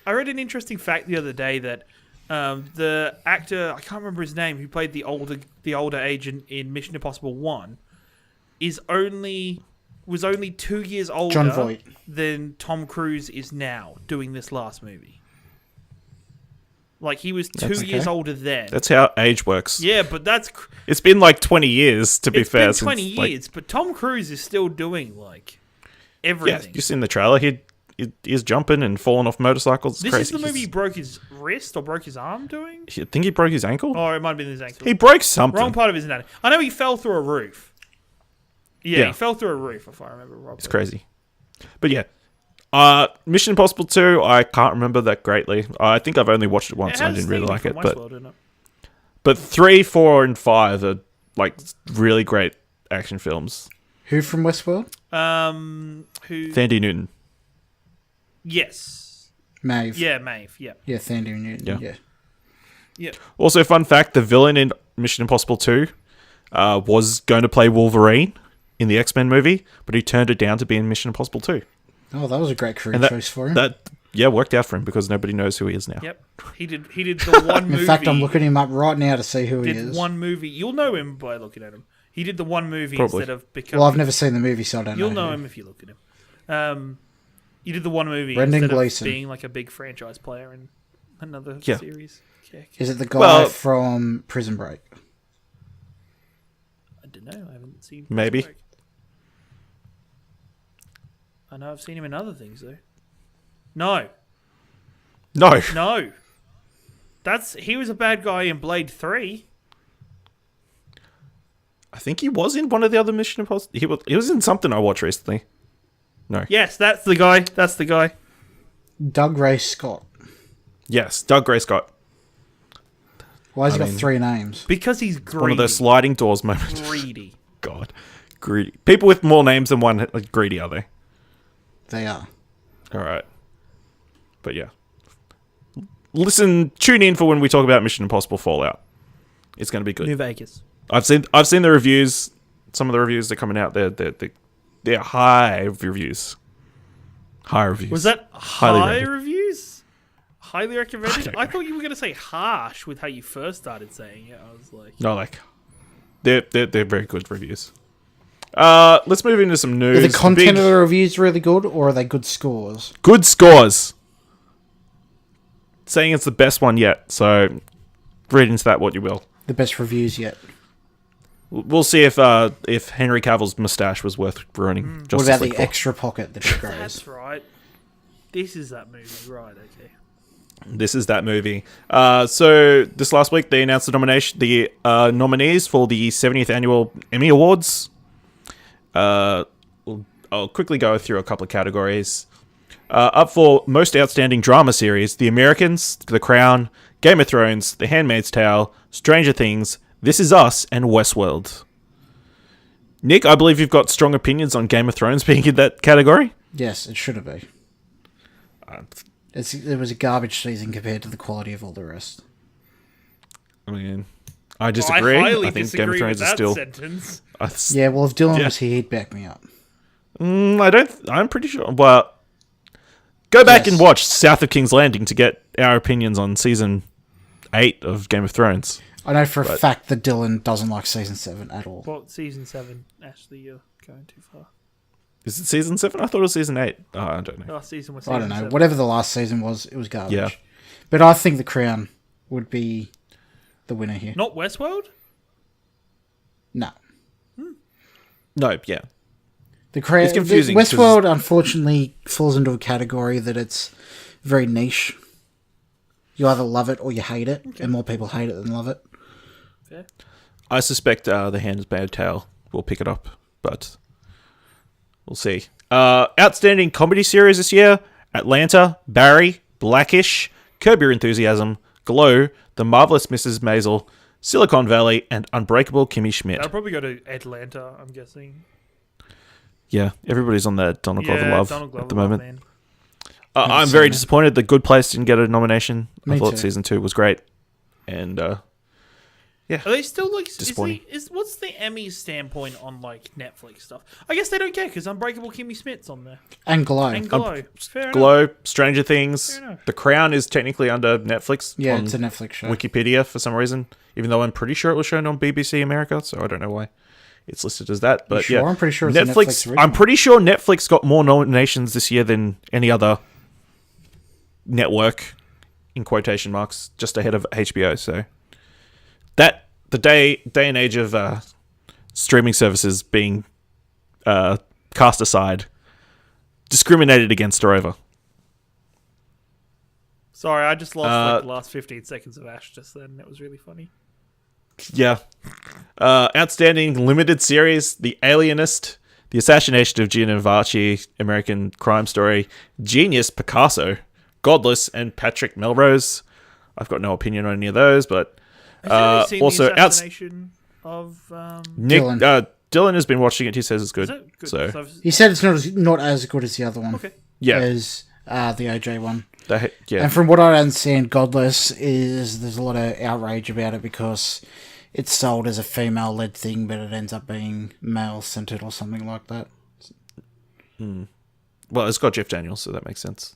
I read an interesting fact the other day that the actor, I can't remember his name, who played the older agent in Mission Impossible 1 was only 2 years older John Voight. than Tom Cruise is now doing this last movie. Like, he was 2 years older then. That's how age works. Yeah, but that's... It's been like 20 years, to be fair. It's been 20 since, like- years, but Tom Cruise is still doing, like, yeah, everything. you seen the trailer? He's jumping and falling off motorcycles. It's This crazy. is the movie he broke his wrist or broke his arm doing? I think he broke his ankle. Or it might have been his ankle. He broke something. Wrong part of his anatomy. I know he fell through a roof. Yeah, Yeah. he fell through a roof, if I remember properly. It's crazy. But yeah. Mission Impossible 2, I can't remember that greatly. I think I've only watched it once and I didn't really like it. But 3, 4, and 5 are like really great action films. Who from Westworld? Who? Thandie Newton. Yes. Maeve. Yeah, Maeve. Yeah. Yeah, Thandie Newton. Yeah. Yeah. Also, fun fact, the villain in Mission Impossible 2 was going to play Wolverine in the X-Men movie, but he turned it down to be in Mission Impossible 2. Oh, that was a great career And choice for him. That worked out for him because nobody knows who he is now. Yep. He did the one movie. In fact, I'm looking him up right now to see who he Did is. one movie. You'll know him by looking at him. He did the one movie Probably. instead of becoming... Well, I've never seen the movie, so I don't know. You'll know who. him if you look at him. You did the one movie Brendan instead Gleeson. of being like a big franchise player in another Yeah. series. Yeah, Is it the guy Well- from Prison Break? I don't know. I haven't seen. Maybe. Prison Break. I know I've seen him in other things though. No, No. he was a bad guy in Blade 3. I think he was in one of the other Mission Impossible. He was in something I watched recently. No. Yes, that's the guy. That's the guy. Doug Ray Scott. Yes, Doug Gray Scott. Why has he I got mean- 3 names? Because he's greedy. One of those sliding doors moments. Greedy. God. Greedy. People with more names than one, like, greedy, are they? They are. All right. But yeah. Tune in for when we talk about Mission Impossible Fallout. It's going to be good. New Vegas. I've seen the reviews. Some of the reviews that are coming out. They're high reviews. High reviews. Was that Highly high rated. reviews? Highly recommended? don't I thought you were going to say harsh with how you first started saying it. I was like... No, like they're very good reviews. Let's move into some news. Are the content Big- of the reviews really good, or are they good scores? good scores. Saying it's the best one yet. So read into that what you will. The best reviews yet. We'll see if Henry Cavill's mustache was worth ruining. What Justice about League the for. extra pocket that it grows? That's right. This is that movie, right? Okay. This is that movie. So this last week they announced the nominees for the 70th annual Emmy Awards. I'll quickly go through a couple of categories. Up for most outstanding drama series: The Americans, The Crown, Game of Thrones, The Handmaid's Tale, Stranger Things, This Is Us, and Westworld. Nick, I believe you've got strong opinions on Game of Thrones being in that category. Yes, it should have been. It was a garbage season compared to the quality of all the rest. I mean, I disagree. I highly think Game of disagree Thrones with is that still. sentence. Yeah, well, if Dylan Yeah. was here, he'd back me up. I'm pretty sure. Well, go back Yes. and watch South of King's Landing to get our opinions on season 8 of Game of Thrones. I know for a fact that Dylan doesn't like season 7 at all. Well, season 7, Ashley, you're going too far. Is it season 7? I thought it was season 8. Oh, I don't know. Last season was I season don't know. 7. Whatever the last season was, it was garbage. Yeah. But I think The Crown would be the winner here. Not Westworld? No. No, yeah. The Crown. It's confusing, Westworld, unfortunately, falls into a category that it's very niche. You either love it or you hate it, and more people hate it than love it. Fair. I suspect The Handmaid's Tale will pick it up, but we'll see. Outstanding comedy series this year: Atlanta, Barry, Blackish, Curb Your Enthusiasm, Glow, The Marvelous Mrs. Maisel, Silicon Valley, and Unbreakable Kimmy Schmidt. I'll probably go to Atlanta, I'm guessing. Yeah, everybody's on that Donald Glover love Donald Glover at the moment. Man. I'm very disappointed The Good Place didn't get a nomination. I thought too. season 2 was great. And, Are they still like? Disappointing. What's the Emmys standpoint on like Netflix stuff? I guess they don't care because Unbreakable Kimmy Schmidt's on there And Glow. and Glow. Fair enough. Glow, Stranger Things, Fair enough. The Crown is technically under Netflix Yeah, on it's a Netflix show. Wikipedia for some reason, even though I'm pretty sure it was shown on BBC America, so I don't know why it's listed as that. But sure? yeah, I'm pretty sure it's a Netflix original. I'm pretty sure Netflix got more nominations this year than any other network, in quotation marks, just ahead of HBO. So that the day and age of streaming services being cast aside, discriminated against are over. Sorry, I just lost like the last 15 seconds of Ash just then. It was really funny. Yeah. Outstanding limited series, The Alienist, The Assassination of Giovanni, American Crime Story, Genius, Picasso, Godless, and Patrick Melrose. I've got no opinion on any of those, but Have you seen also the assassination of Nick Dylan. Dylan has been watching it. He says it's good. is it? Good. So I've- He said it's not as good as the other one. okay. yeah, As the OJ one. yeah. And from what I understand, Godless there's a lot of outrage about it because it's sold as a female-led thing, but it ends up being male-centered or something like that. Well, it's got Jeff Daniels, so that makes sense.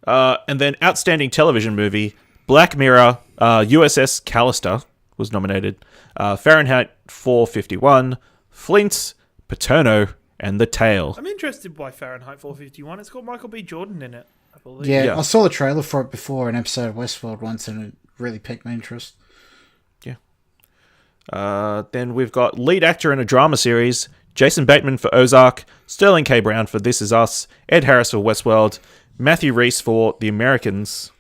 And then outstanding television movie, Black Mirror, USS Callister was nominated. Fahrenheit 451, Flint, Paterno, and The Tale. I'm interested by Fahrenheit 451. It's got Michael B. Jordan in it, I believe. Yeah, Yeah. I saw the trailer for it before an episode of Westworld once, and it really piqued my interest. Then we've got lead actor in a drama series, Jason Bateman for Ozark, Sterling K. Brown for This Is Us, Ed Harris for Westworld, Matthew Rhys for The Americans,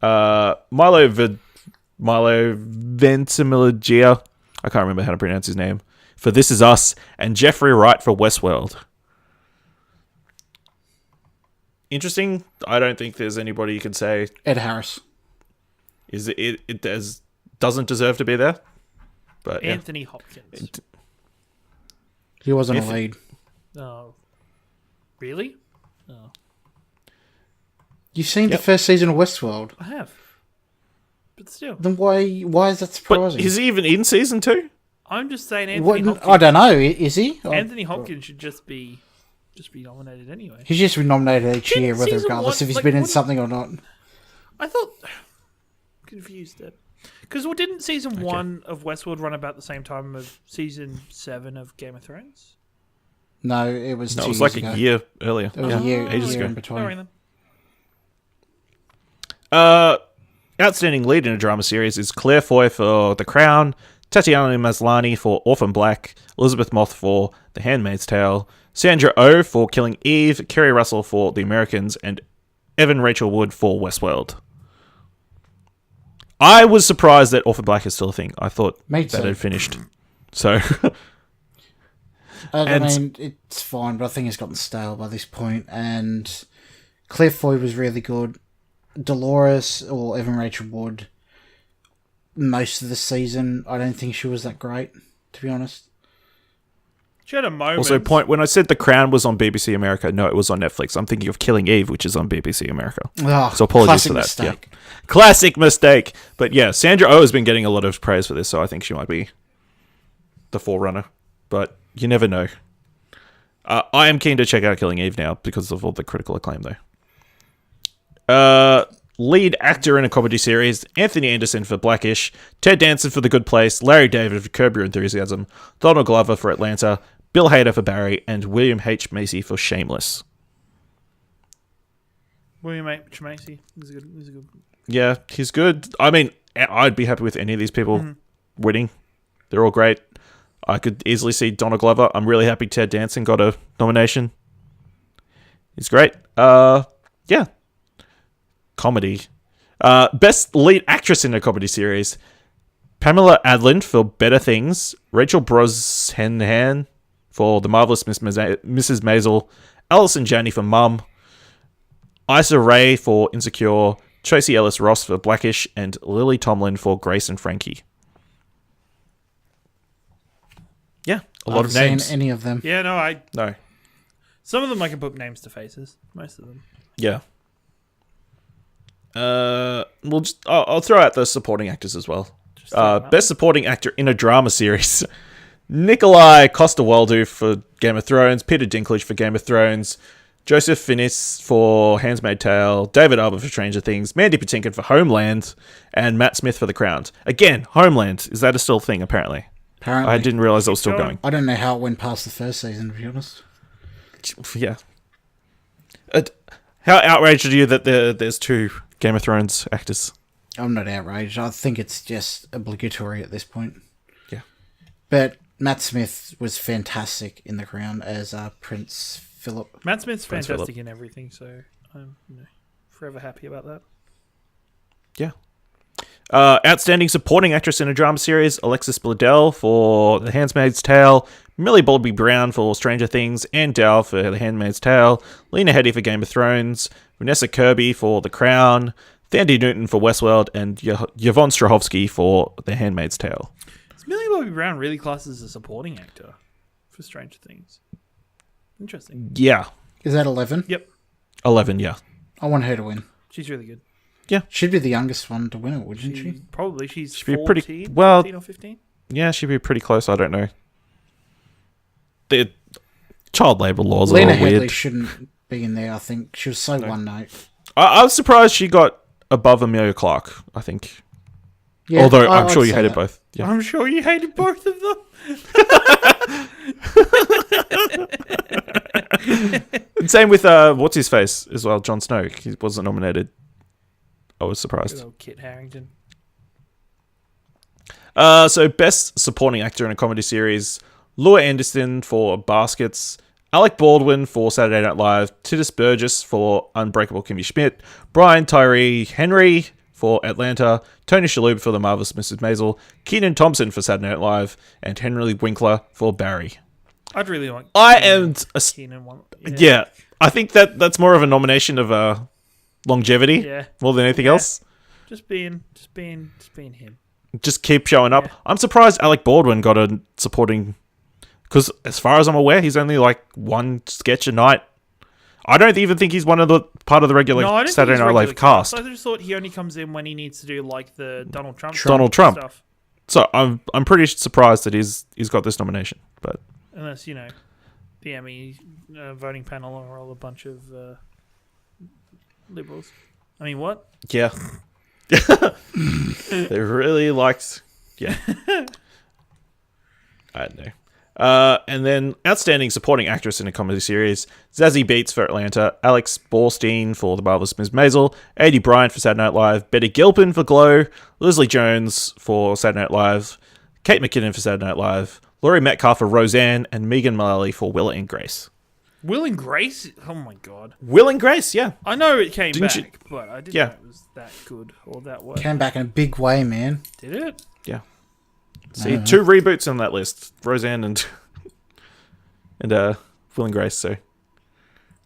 Milo Ventimiglia, I can't remember how to pronounce his name, for This Is Us, and Jeffrey Wright for Westworld. Interesting. I don't think there's anybody you can say Ed Harris. doesn't deserve to be there. But yeah. Anthony Hopkins. He wasn't If- a lead. Oh. Really? Oh. You've seen Yep. the first season of Westworld. I have. But still. Then why is that But surprising? is he even in season 2? I'm just saying What, Anthony Hopkins. I don't know. Is he? Anthony Hopkins should just be nominated anyway. He's just been nominated each Didn't year, whether season regardless one- if he's like, been in what- something or not. I thought confused there. Because didn't season 1 of Westworld run about the same time of season 7 of Game of Thrones? No, it was No, 2 it was years like ago. a year earlier. It was a year, ages year ago. in between. Sorry then. Outstanding lead in a drama series is Claire Foy for The Crown, Tatiana Maslany for Orphan Black, Elizabeth Moth for The Handmaid's Tale, Sandra Oh for Killing Eve, Kerry Russell for The Americans, and Evan Rachel Wood for Westworld. I was surprised that Orphan Black is still a thing. I thought Me that too. had finished. So, I And- mean, it's fine, but I think it's gotten stale by this point. And Claire Foy was really good. Dolores or Evan Rachel Wood, most of the season, I don't think she was that great, to be honest. She had a moment. also, point when I said The Crown was on BBC America, no, it was on Netflix. I'm thinking of Killing Eve, which is on BBC America. Oh, So apologies classic for that. mistake. Yeah. Classic mistake. But yeah, Sandra Oh has been getting a lot of praise for this, so I think she might be the forerunner. But you never know. I am keen to check out Killing Eve now because of all the critical acclaim, though. Lead actor in a comedy series, Anthony Anderson for Blackish, Ted Danson for The Good Place, Larry David for Curb Your Enthusiasm, Donald Glover for Atlanta, Bill Hader for Barry, and William H. Macy for Shameless. William H. Macy. He's a good. Yeah, he's good. I mean, I'd be happy with any of these people winning. They're all great. I could easily see Donald Glover. I'm really happy Ted Danson got a nomination. He's great. Yeah. Comedy. Best lead actress in a comedy series. Pamela Adlon for Better Things. Rachel Brosnahan for The Marvelous Mrs. Maisel. Alison Janney for Mum. Issa Rae for Insecure, Tracy Ellis Ross for Blackish, and Lily Tomlin for Grace and Frankie. Yeah, a lot of names. Seen any of them? Yeah, No. some of them I can put names to faces. Most of them. Yeah. I'll throw out the supporting actors as well. Best supporting actor in a drama series. Nikolai Coster-Waldau for Game of Thrones, Peter Dinklage for Game of Thrones, Joseph Fiennes for Handmaid's Tale, David Arbor for Stranger Things, Mandy Patinkin for Homeland, and Matt Smith for The Crown. Again, Homeland, is that a still thing, apparently? Apparently. I didn't realise it was still going. I don't know how it went past the first season, to be honest. Yeah. How outraged are you that there's 2 Game of Thrones actors? I'm not outraged. I think it's just obligatory at this point. Yeah. But Matt Smith was fantastic in The Crown as Prince Philip. Matt Smith's Prince fantastic Philip. in everything, so I'm forever happy about that. Yeah. Outstanding supporting actress in a drama series, Alexis Bledel for The Handmaid's Tale, Millie Bobby Brown for Stranger Things, Ann Dow for The Handmaid's Tale, Lena Headey for Game of Thrones, Vanessa Kirby for The Crown, Thandie Newton for Westworld, and Yvonne Strahovski for The Handmaid's Tale. Is Millie Bobby Brown really classed as a supporting actor for Stranger Things? Interesting. Yeah. Is that 11? Yep. 11, yeah. I want her to win. She's really good. She'd be the youngest one to win it, wouldn't she? Probably. She's She'd be 14, pretty- well- 14 or 15? Yeah, she'd be pretty close, I don't know. The child labour laws are Lena all Headey weird. shouldn't be in there, I think. She was so one note. I was surprised she got above Amelia Clark, I think. Yeah, Although I'm I'd sure you say hated that. both. Yeah. I'm sure you hated both of them. And same with what's his face as well, Jon Snow. He wasn't nominated. I was surprised. Good old Kit Harington. So best supporting actor in a comedy series: Laura Anderson for Baskets, Alec Baldwin for Saturday Night Live, Titus Burgess for Unbreakable Kimmy Schmidt, Brian Tyree Henry for Atlanta, Tony Shalhoub for The Marvelous Mrs. Maisel, Kenan Thompson for Saturday Night Live, and Henry Winkler for Barry. I'd really want Keenan one. Yeah, I think that's more of a nomination of longevity Yeah. more than anything Yeah. else. Just being him. Just keep showing up. Yeah. I'm surprised Alec Baldwin got a supporting, because as far as I'm aware, he's only like one sketch a night. I don't even think he's part of the regular No, I don't Saturday think he's Night Live regular cast. I just thought he only comes in when he needs to do like the Donald Trump stuff. So I'm pretty surprised that he's got this nomination. But Unless, the Emmy voting panel are all a bunch of liberals. I mean, what? yeah, they really liked. Yeah, I don't know. And then outstanding supporting actress in a comedy series: Zazie Beetz for Atlanta, Alex Borstein for The Marvelous Ms. Maisel, Aidy Bryant for Saturday Night Live, Betty Gilpin for Glow, Leslie Jones for Saturday Night Live, Kate McKinnon for Saturday Night Live, Laurie Metcalf for Roseanne, and Megan Mullally for Will and Grace. Will and Grace? Oh my god. Will and Grace, yeah. I know it came Didn't back, you- but I didn't Yeah. know it was that good or that well. Came back in a big way, man. Did it? Yeah. See, 2 reboots on that list: Roseanne and Will and Grace. So,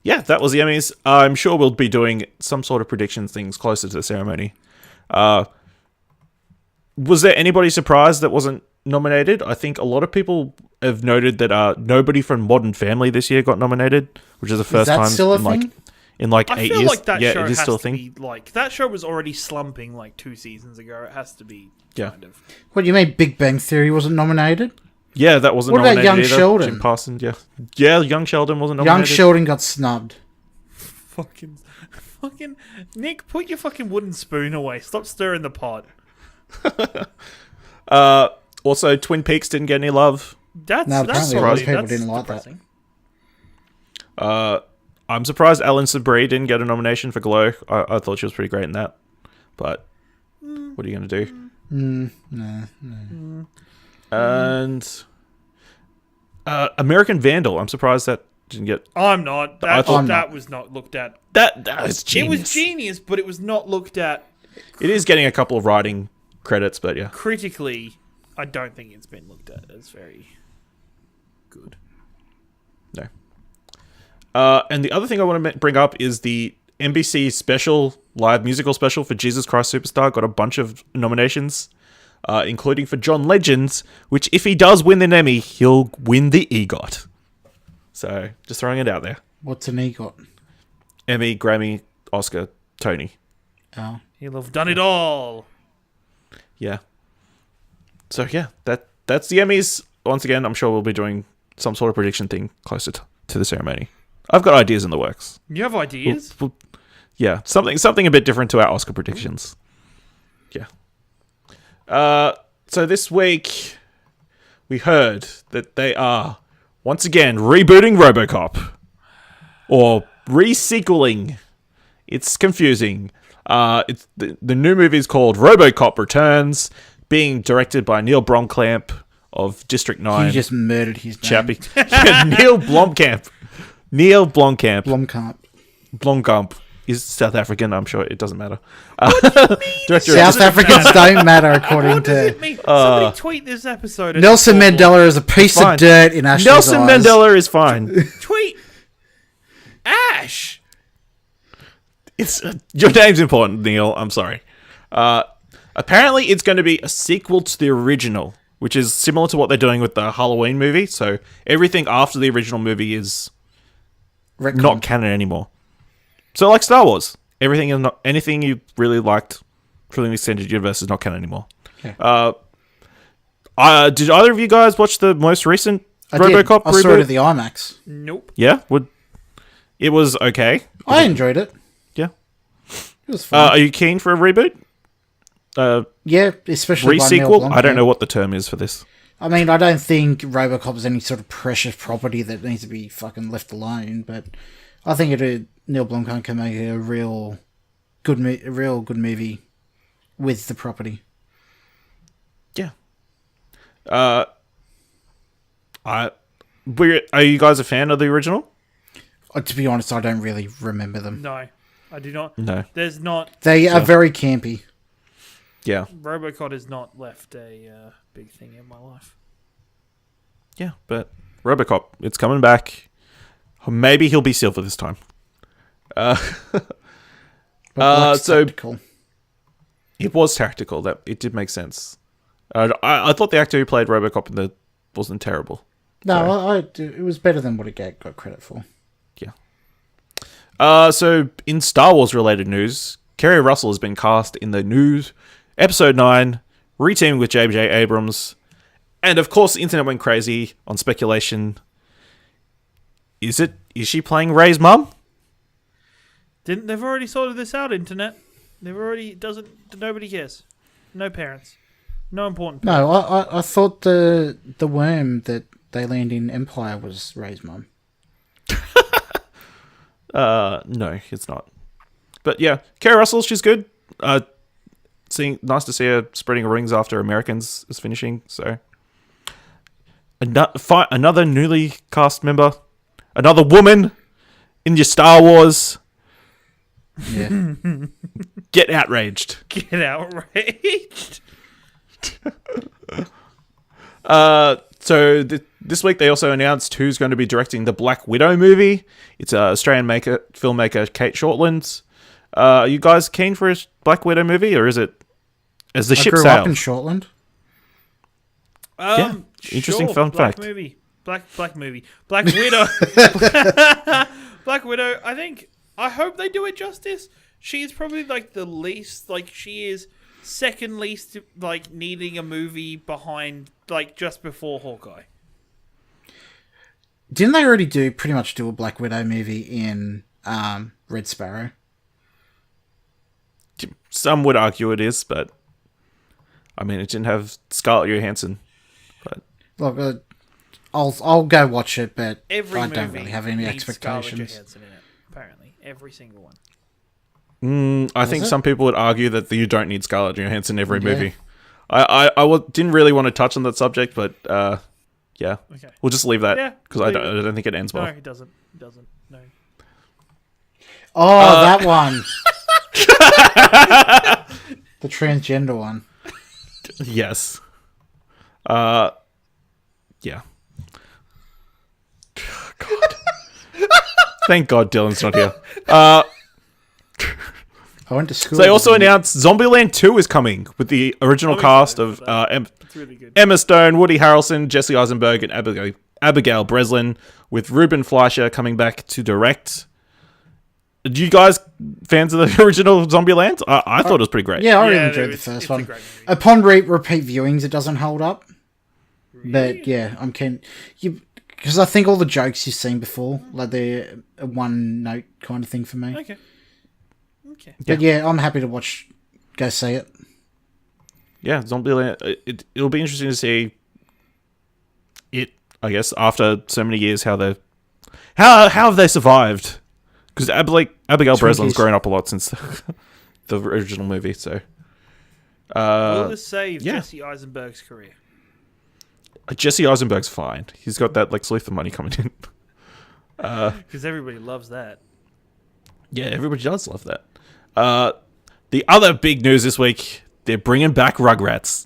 yeah, that was the Emmys. I'm sure we'll be doing some sort of predictions things closer to the ceremony. Was there anybody surprised that wasn't nominated? I think a lot of people have noted that nobody from Modern Family this year got nominated, which is the first that time still a in like thing? in like I 8 feel years. like that yeah, show it is has still a to thing. be like that show was already slumping like 2 seasons ago. It has to be Yeah. kind of. What do you mean Big Bang Theory wasn't nominated? Yeah, that wasn't What about nominated Young either. Sheldon? Jim Parsons, yeah, Young Sheldon wasn't Young nominated. Sheldon. Sheldon got snubbed. Fucking Nick, put your fucking wooden spoon away. Stop stirring the pot. Also, Twin Peaks didn't get any love. That's No, that's apparently a lot of probably- people that's didn't like that. depressing. I'm surprised Ellen Sabri didn't get a nomination for Glow. I thought she was pretty great in that. But what are you going to do? No. And American Vandal. I'm surprised that didn't get... I'm not. I That, thought- that was not looked at. That is It genius. was genius, but it was not looked at It is getting a couple of writing credits, but yeah. critically. I don't think it's been looked at as very good. No. And the other thing I want to bring up is the NBC special live musical special for Jesus Christ Superstar got a bunch of nominations, including for John Legend, which if he does win an Emmy, he'll win the EGOT. So just throwing it out there. What's an EGOT? Emmy, Grammy, Oscar, Tony. Oh. He'll have done it all. Yeah. So yeah, that's the Emmys. Once again, I'm sure we'll be doing some sort of prediction thing closer to the ceremony. I've got ideas in the works. You have ideas? Yeah, something a bit different to our Oscar predictions. Yeah. So this week we heard that they are once again rebooting RoboCop or re-sequeling. It's confusing. It's the new movie is called RoboCop Returns, being directed by Neil Blomkamp of District 9. You just murdered his name. Chappie. Neil Blomkamp. Neil Blomkamp. Blomkamp is South African. I'm sure it doesn't matter. Director South Africans don't matter according What does to it mean? Somebody tweet this episode. Nelson Mandela is a piece Fine. of dirt in Ashley's Nelson eyes. Mandela is fine. Tweet Ash. It's your name's important, Neil. I'm sorry. Apparently, it's going to be a sequel to the original, which is similar to what they're doing with the Halloween movie. So everything after the original movie is Retcon. not canon anymore. So like Star Wars, everything is not anything you really liked from the extended universe is not canon anymore. Yeah. Did either of you guys watch the most recent I did. RoboCop I reboot? saw it at the IMAX. Nope. Yeah, it was okay. I enjoyed it. Yeah. It was fun. Are you keen for a reboot? Yeah, especially by Neil Re-sequel? I don't Blomkamp. know what the term is for this. I mean, I don't think RoboCop is any sort of precious property that needs to be fucking left alone, but I think Neil Blomkamp can make a real good movie with the property. Yeah. Are you guys a fan of the original? To be honest, I don't really remember them. No, I do not. No. There's not. They are very campy. Yeah. RoboCop has not left a big thing in my life. Yeah, but RoboCop, it's coming back. Maybe he'll be silver this time. But Black's so tactical. it was tactical. That it did make sense. I thought the actor who played RoboCop wasn't terrible. No, it was better than what it got credit for. Yeah. So in Star Wars related news, Kerry Russell has been cast in the new Episode 9, reteaming with J.J. Abrams, and of course the internet went crazy on speculation. Is she playing Rey's mum? They've already sorted this out, internet. Nobody cares. No parents. No important parents. No, I thought the worm that they land in Empire was Rey's mum. No, it's not. But yeah, Kerry Russell, she's good. Nice to see her spreading rings after Americans is finishing. So another newly cast member, another woman in your Star Wars. Yeah. Get outraged. So this week they also announced who's going to be directing the Black Widow movie. It's Australian filmmaker Kate Shortland. Are you guys keen for a Black Widow movie, or is it as the ship I grew up in sails? Shortland. Yeah, interesting fun Black fact. movie. Black movie. Black Widow. Black Widow. I hope they do it justice. She is probably like the least, like she is second least, like needing a movie behind, like just before Hawkeye. Didn't they already pretty much do a Black Widow movie in Red Sparrow? Some would argue it is, but I mean, it didn't have Scarlett Johansson. But Look, I'll go watch it, but Every I movie don't really have any needs Scarlett expectations. Johansson in it. Apparently, every single one. I think it? some people would argue that you don't need Scarlett Johansson in every Yeah. movie. Didn't really want to touch on that subject, but yeah, Okay. we'll just leave that Yeah, because I don't think it ends well. No, it doesn't. It doesn't. No. Oh, that one. The transgender one. Yes. Yeah. God. Thank God Dylan's not here. I went to school. So they also announced Zombieland 2 is coming with the original I'm cast excited of for that. It's really good. Emma Stone, Woody Harrelson, Jesse Eisenberg, and Abigail Breslin, with Ruben Fleischer coming back to direct. Do you guys fans of the original Zombieland? I thought it was pretty great. Yeah, I really Yeah, enjoyed the it's first a one. great movie. Upon repeat viewings, it doesn't hold up. But yeah, I'm keen. Because I think all the jokes you've seen before, like they're a one note kind of thing for me. Okay. But yeah, I'm happy to go see it. Yeah, Zombieland. It'll be interesting to see it. I guess after so many years, how have they survived? Because Abigail Breslin's grown up a lot since the original movie. So, Will this save Jesse Eisenberg's career? Jesse Eisenberg's fine. He's got that Lex Luthor money coming in. Because everybody loves that. Yeah, everybody does love that. The other big news this week, they're bringing back Rugrats.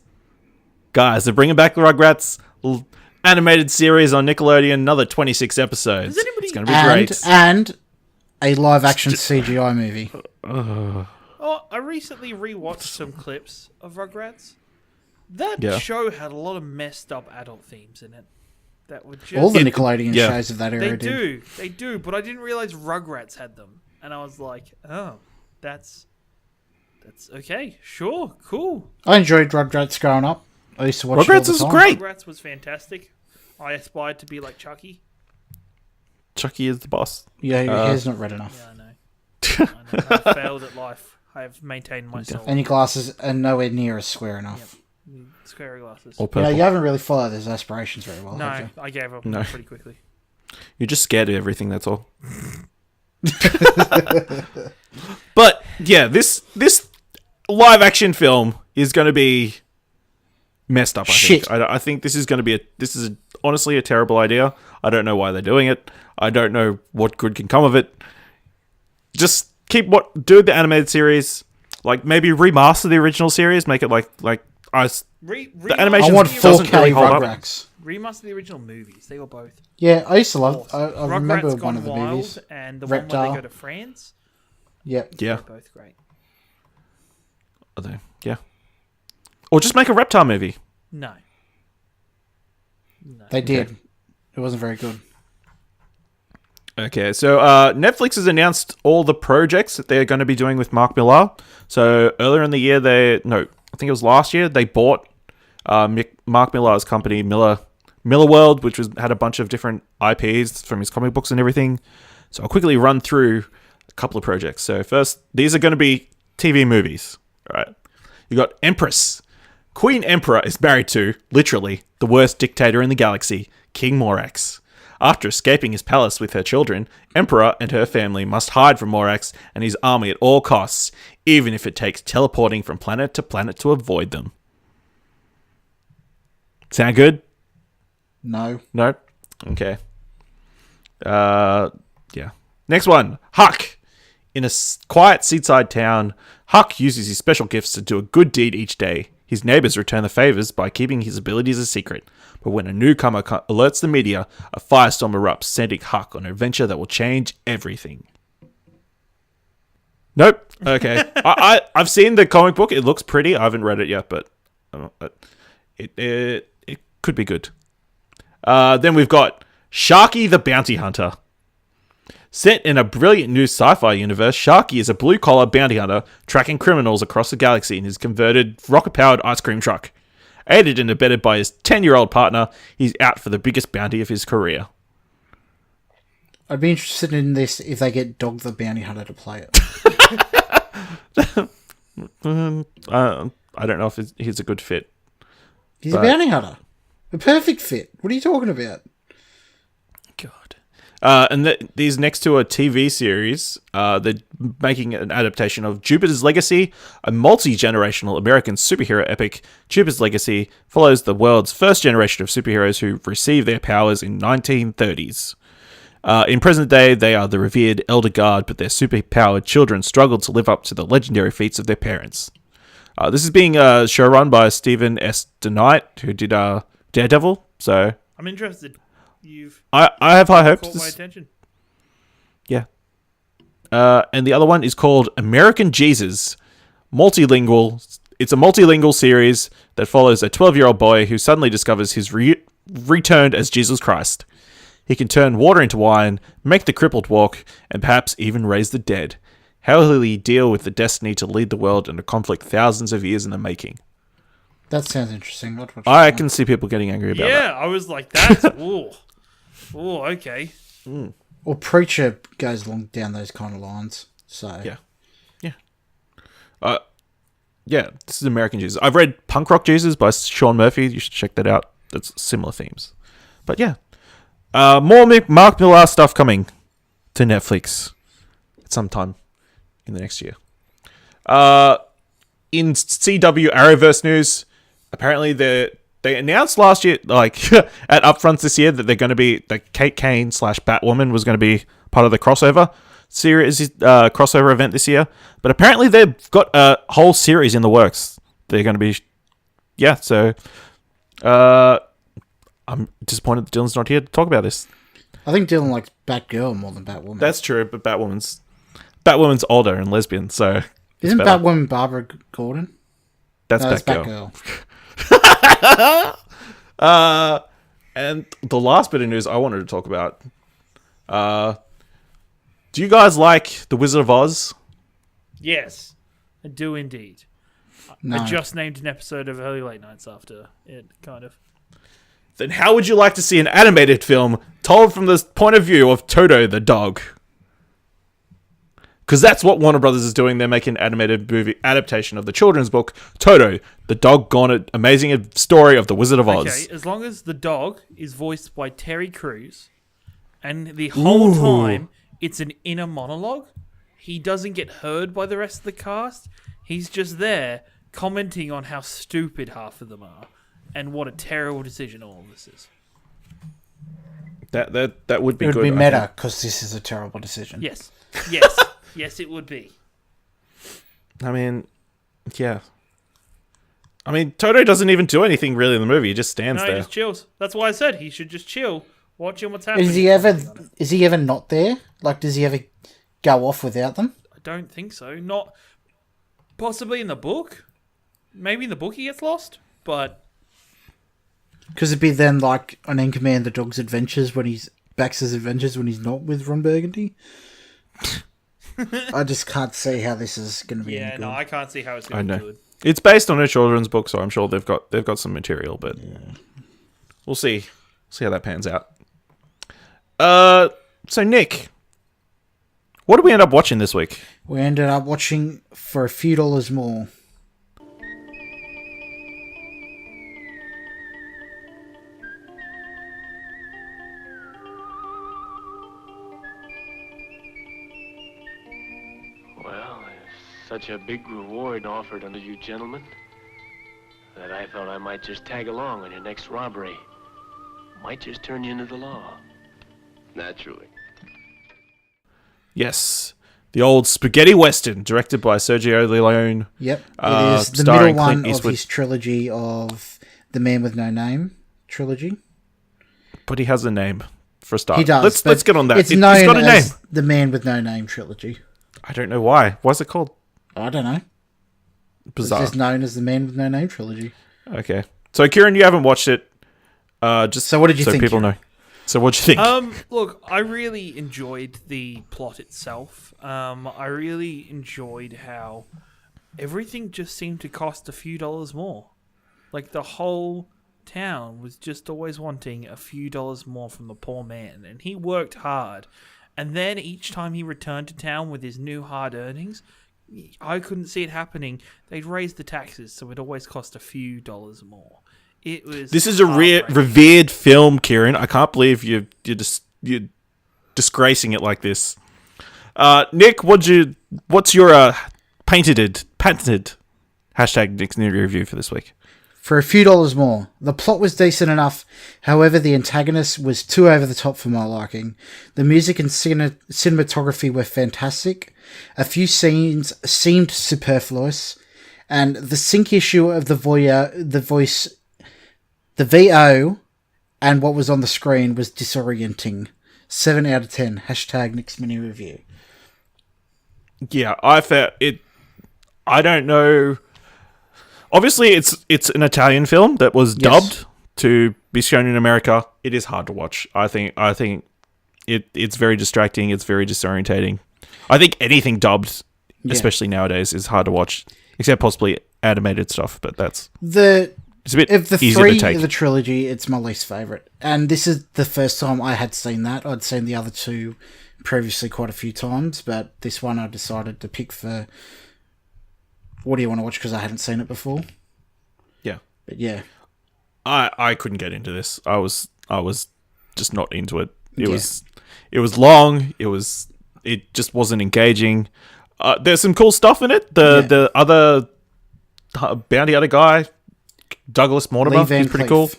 Guys, they're bringing back Rugrats animated series on Nickelodeon, another 26 episodes. Does anybody- It's going to be great. And a live action CGI movie. Oh, I recently rewatched some clips of Rugrats. That show had a lot of messed up adult themes in it. That were just... All the Nickelodeon shows of that era They do, but I didn't realize Rugrats had them. And I was like, oh, that's okay, sure, cool. I enjoyed Rugrats growing up. I used to watch Rugrats it is all the time. great. Rugrats was fantastic. I aspired to be like Chucky. Chucky is the boss. Yeah, your hair's not red enough. Yeah, I know. I failed at life. I have maintained my soul. And your glasses are nowhere near as square enough. Square glasses. Or You purple. know, you haven't really followed those aspirations very well, have No, you? I gave up No. pretty quickly. You're just scared of everything, that's all. But yeah, this live action film is going to be messed up. I think this is going to be honestly a terrible idea. I don't know why they're doing it. I don't know what good can come of it. Just do the animated series, like maybe remaster the original series, make it like the animation I want doesn't 4K really hold up. Rugrats. Remaster the original movies. They were both. Yeah, I used to love. Awesome. I remember Rugrats one Gone of the Wild movies. and the one where they Reptile. go to France. Yep. Yeah. They're both great. Are they? Yeah. Or just make a Reptile movie. No. They did. It wasn't very good. Okay, so Netflix has announced all the projects that they're going to be doing with Mark Millar. So earlier in the year, I think it was last year, they bought Mark Millar's company, Miller World, which had a bunch of different IPs from his comic books and everything. So I'll quickly run through a couple of projects. So first, these are going to be TV movies. All right, you got Empress. Queen Emperor is married to, literally, the worst dictator in the galaxy, King Morax. After escaping his palace with her children, Emperor and her family must hide from Morax and his army at all costs, even if it takes teleporting from planet to avoid them. Sound good? No. No? Okay. Yeah. Next one. Huck. In a quiet seaside town, Huck uses his special gifts to do a good deed each day. His neighbors return the favors by keeping his abilities a secret. But when a newcomer alerts the media, a firestorm erupts, sending Huck on an adventure that will change everything. Nope. Okay. I've seen the comic book. It looks pretty. I haven't read it yet, but it could be good. Then we've got Sharky the Bounty Hunter. Set in a brilliant new sci-fi universe, Sharky is a blue-collar bounty hunter tracking criminals across the galaxy in his converted rocket-powered ice cream truck. Aided and abetted by his 10-year-old partner, he's out for the biggest bounty of his career. I'd be interested in this if they get Dog the Bounty Hunter to play it. I don't know if he's a good fit. He's a bounty hunter. A perfect fit. What are you talking about? God. And these next two are TV series. They're making an adaptation of Jupiter's Legacy, a multi-generational American superhero epic. Jupiter's Legacy follows the world's first generation of superheroes who received their powers in 1930s. In present day, they are the revered Elder Guard, but their superpowered children struggle to live up to the legendary feats of their parents. This is being showrun by Stephen S. DeKnight, who did Daredevil. So I'm interested. I I have high hopes. caught my attention. Yeah. And the other one is called American Jesus. Multilingual. It's a multilingual series that follows a 12-year-old boy who suddenly discovers he's returned as Jesus Christ. He can turn water into wine, make the crippled walk, and perhaps even raise the dead. How will he deal with the destiny to lead the world in a conflict thousands of years in the making? That sounds interesting. I'd watch I that. can see people getting angry about that. Yeah, I was like, that's ooh, okay. Well, Preacher goes along down those kind of lines. So Yeah. Yeah, this is American Jesus. I've read Punk Rock Jesus by Sean Murphy. You should check that out. That's similar themes. But yeah. More Mark Millar stuff coming to Netflix at some time in the next year. In CW Arrowverse news, apparently they announced last year, like at Upfronts this year, that they're going to be that Kate Kane / Batwoman was going to be part of the crossover series, crossover event this year. But apparently they've got a whole series in the works. They're going to be, yeah. So, I'm disappointed that Dylan's not here to talk about this. I think Dylan likes Batgirl more than Batwoman. That's true, but Batwoman's older and lesbian, so Isn't better. Batwoman Barbara Gordon? That's No, that's Batgirl. Batgirl. And the last bit of news I wanted to talk about. Do you guys like The Wizard of Oz? Yes, I do indeed. No. I just named an episode of Early Late Nights after it, kind of. Then how would you like to see an animated film told from the point of view of Toto the dog? Because that's what Warner Brothers is doing. They're making an animated movie adaptation of the children's book, Toto, the doggone amazing story of the Wizard of Oz. Okay, as long as the dog is voiced by Terry Crews, and the whole time it's an inner monologue, he doesn't get heard by the rest of the cast. He's just there commenting on how stupid half of them are, and what a terrible decision all of this is. That would be It would good. be I meta think. because this is a terrible decision. Yes, yes, it would be. I mean, yeah. I mean, Toto doesn't even do anything really in the movie. He just stands No, he there. just chills. That's why I said he should just chill, watching what's happening. Is he ever not there? Like, does he ever go off without them? I don't think so. Not possibly in the book. Maybe in the book he gets lost, but Because it'd be then like on Anchorman the Dog's Adventures when he's Baxter's Adventures when he's not with Ron Burgundy. I just can't see how this is going to be. yeah, any good. no, I can't see how it's I going to know. be good. It's based on a children's book, so I'm sure they've got some material, but we'll see. See how that pans out. So Nick, what did we end up watching this week? We ended up watching For a Few Dollars More. Well, there's such a big reward offered unto you gentlemen that I thought I might just tag along on your next robbery. Might just turn you into the law. Naturally. Yes, the old spaghetti western, directed by Sergio Leone. Yep, it is the starring middle one Clint of Eastwood. his trilogy of The Man with No Name trilogy. But he has a name for a start. He does. Let's get on that. It's He's known got a name. as The Man with No Name trilogy. I don't know why. Why's it called? I don't know. Bizarre. It's just known as The Man with No Name trilogy. Okay. So Ciaran, you haven't watched it. Just So what did you so think, people know. So what'd you think? Look, I really enjoyed the plot itself. I really enjoyed how everything just seemed to cost a few dollars more. Like the whole town was just always wanting a few dollars more from the poor man, and he worked hard. And then each time he returned to town with his new hard earnings, I couldn't see it happening. They'd raise the taxes, so it always cost a few dollars more. It was. This is a heartbreaking. revered film, Ciaran. I can't believe you're disgracing it like this. Nick, what's your patented hashtag Nick's new review for this week? For a few dollars more. The plot was decent enough, however the antagonist was too over the top for my liking. The music and cinematography were fantastic. A few scenes seemed superfluous, and the sync issue of the VO and what was on the screen was disorienting. 7 out of 10. Hashtag Nick's mini review. Yeah, I felt it. I don't know. Obviously, it's an Italian film that was dubbed to be shown in America. It is hard to watch. I think it's very distracting. It's very disorientating. I think anything dubbed, especially nowadays, is hard to watch, except possibly animated stuff. But it's a bit of the easier three to take. of the trilogy, it's my least favorite, and this is the first time I had seen that. I'd seen the other two previously quite a few times, but this one I decided to pick for. What do you want to watch? Because I hadn't seen it before. Yeah, but yeah, I couldn't get into this. I was just not into it. It was long. It just wasn't engaging. There's some cool stuff in it. The other bounty hunter guy, Douglas Mortimer, he's pretty cool.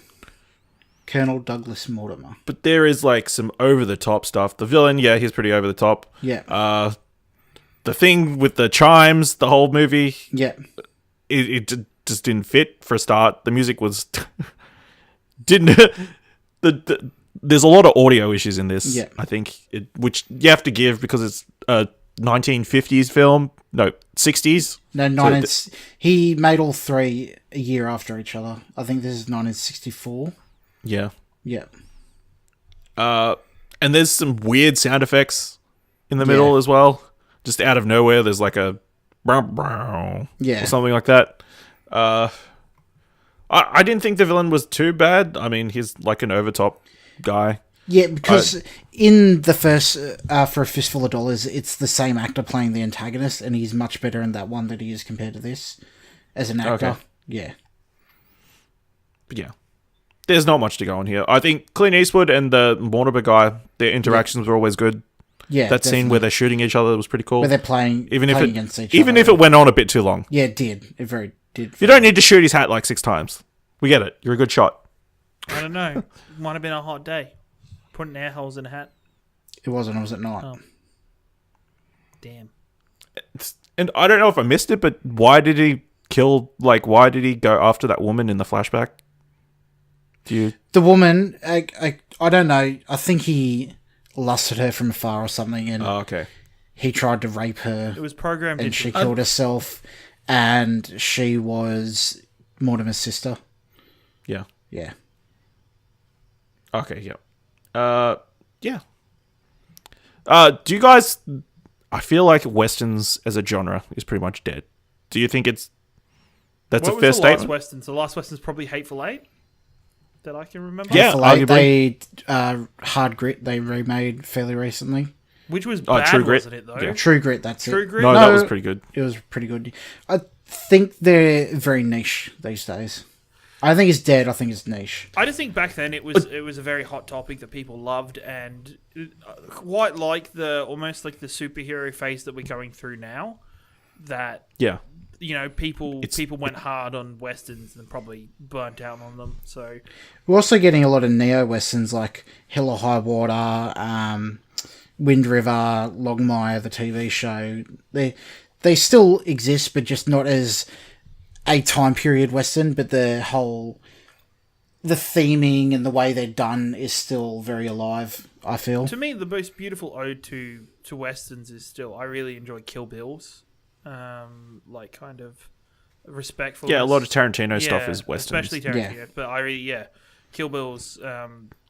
Colonel Douglas Mortimer. But there is like some over the top stuff. The villain, he's pretty over the top. Yeah. The thing with the chimes, the whole movie, it just didn't fit for a start. The music was didn't. There's a lot of audio issues in this. Yeah. I think which you have to give because it's a 1950s film. No, 60s. No, he made all three a year after each other. I think this is 1964. Yeah. Yeah. And there's some weird sound effects in the middle as well. Just out of nowhere, there's like a or something like that. I didn't think the villain was too bad. I mean, he's like an overtop guy. Yeah, because in the first For a Fistful of Dollars, it's the same actor playing the antagonist, and he's much better in that one than he is compared to this as an actor. Okay. Yeah. But yeah. There's not much to go on here. I think Clint Eastwood and the Mortimer guy, their interactions were always good. Yeah, that scene where they're shooting each other was pretty cool. Where they're playing against each other. Even if it went on a bit too long. Yeah, it did. It very did. You don't need to shoot his hat like 6 times. We get it. You're a good shot. I don't know. Might have been a hot day. Putting air holes in a hat. It wasn't. It was at night. Oh. Damn. And I don't know if I missed it, but why did he why did he go after that woman in the flashback? The woman, I don't know. I think he lusted her from afar or something, and he tried to rape her. It was programmed, and she killed herself, and she was Mortimer's sister. Yeah. Yeah. Okay. Yeah. Yeah. Do you guys? I feel like westerns as a genre is pretty much dead. Do you think that's a fair statement? Last Westerns? The last Western's probably Hateful Eight. That I can remember. Yeah, arguably. Hard Grit they remade fairly recently. Which was bad, True Grit. wasn't it, though? Yeah. True Grit, that's True it. Grit? No, that was pretty good. It was pretty good. I think they're very niche these days. I think it's dead. I think it's niche. I just think back then it was a very hot topic that people loved, and quite like almost like the superhero phase that we're going through now. That people went hard on westerns and probably burnt out on them. So we're also getting a lot of neo westerns like Hell or High Water, Wind River, Longmire, the TV show. They still exist, but just not as a time period western. But the theming and the way they're done is still very alive, I feel. To me, the most beautiful ode to westerns is still, I really enjoy Kill Bill's. Like kind of respectful. Yeah, a lot of Tarantino stuff is westerns. Especially Tarantino. But I really, Kill Bill's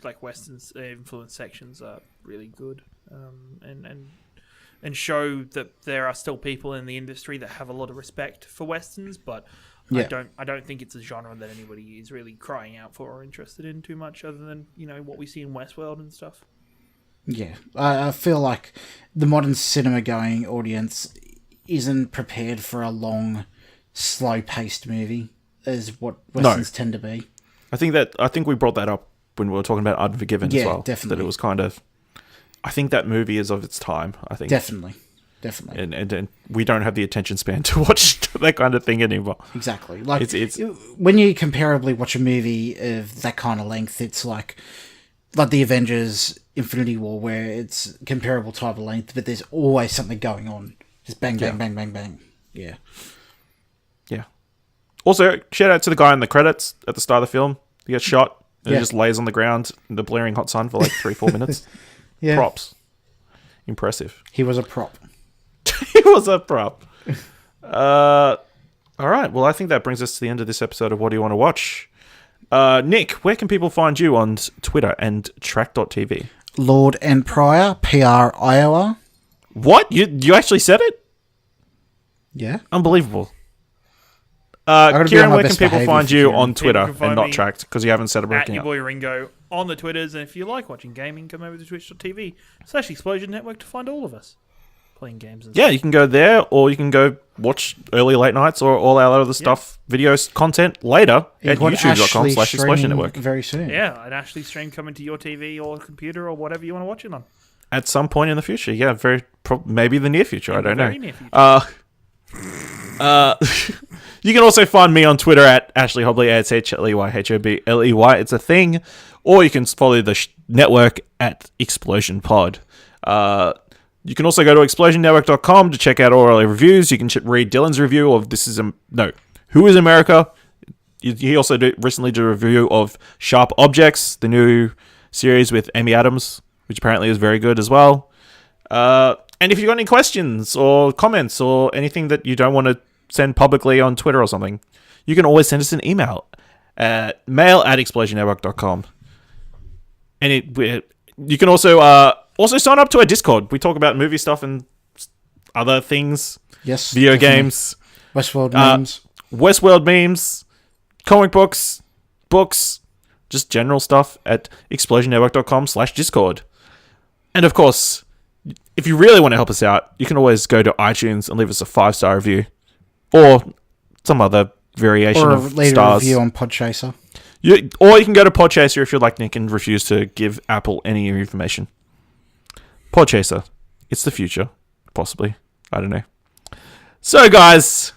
like westerns influence sections are really good, and show that there are still people in the industry that have a lot of respect for westerns, but I don't think it's a genre that anybody is really crying out for or interested in too much, other than what we see in Westworld and stuff. Yeah, I feel like the modern cinema-going audience isn't prepared for a long, slow-paced movie, as what westerns tend to be. I think we brought that up when we were talking about Unforgiven as well. Definitely. That it was kind of. I think that movie is of its time. I think definitely. And we don't have the attention span to watch that kind of thing anymore. Exactly. Like it's when you comparably watch a movie of that kind of length, it's like the Avengers Infinity War, where it's comparable type of length, but there's always something going on. Just bang, bang, bang, bang, bang. Yeah. Yeah. Also, shout out to the guy in the credits at the start of the film. He gets shot and he just lays on the ground in the blaring hot sun for like 3-4 minutes. Yeah. Props. Impressive. He was a prop. He was a prop. All right. Well, I think that brings us to the end of this episode of What Do You Want to Watch? Nick, where can people find you on Twitter and Trakt.tv? Lord and Prior, PRIOR. What? You actually said it? Yeah. Unbelievable. gotta be on Kieran, my where can best people behaviour find for you Kieran. on Twitter People can find and not me Trakt because you haven't said it At breaking your up? boy Ringo on the Twitters, and if you like watching gaming, come over to twitch.tv/Explosion Network to find all of us playing games and Yeah, you can go there, or you can go watch early late nights or all our other stuff, videos, content later You at can watch Ashley youtube.com/Explosion streaming Network. very soon. Yeah, an Ashley stream coming to your TV or computer or whatever you want to watch it on. At some point in the future, yeah, maybe the near future. I don't know. Very near future. You can also find me on Twitter at Ashley Hobley, ASHLEYHOBLEY. It's a thing. Or you can follow the network at Explosion Pod. You can also go to explosionnetwork.com to check out all our reviews. You can read Dylan's review of Who is America? He also recently did a review of Sharp Objects, the new series with Amy Adams, which apparently is very good as well. And if you've got any questions or comments or anything that you don't want to send publicly on Twitter or something, you can always send us an email at mail@explosionnetwork.com. And you can also sign up to our Discord. We talk about movie stuff and other things. Yes. Video definitely. games. Westworld memes. Westworld memes. Comic books. Books. Just general stuff at explosionnetwork.com/Discord. And of course, if you really want to help us out, you can always go to iTunes and leave us a 5-star review. Or some other variation Or of later stars. review on Podchaser. Or you can go to Podchaser if you're like Nick and refuse to give Apple any information. Podchaser. It's the future. Possibly. I don't know. So, guys,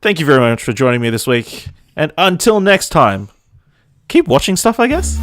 thank you very much for joining me this week. And until next time, keep watching stuff, I guess.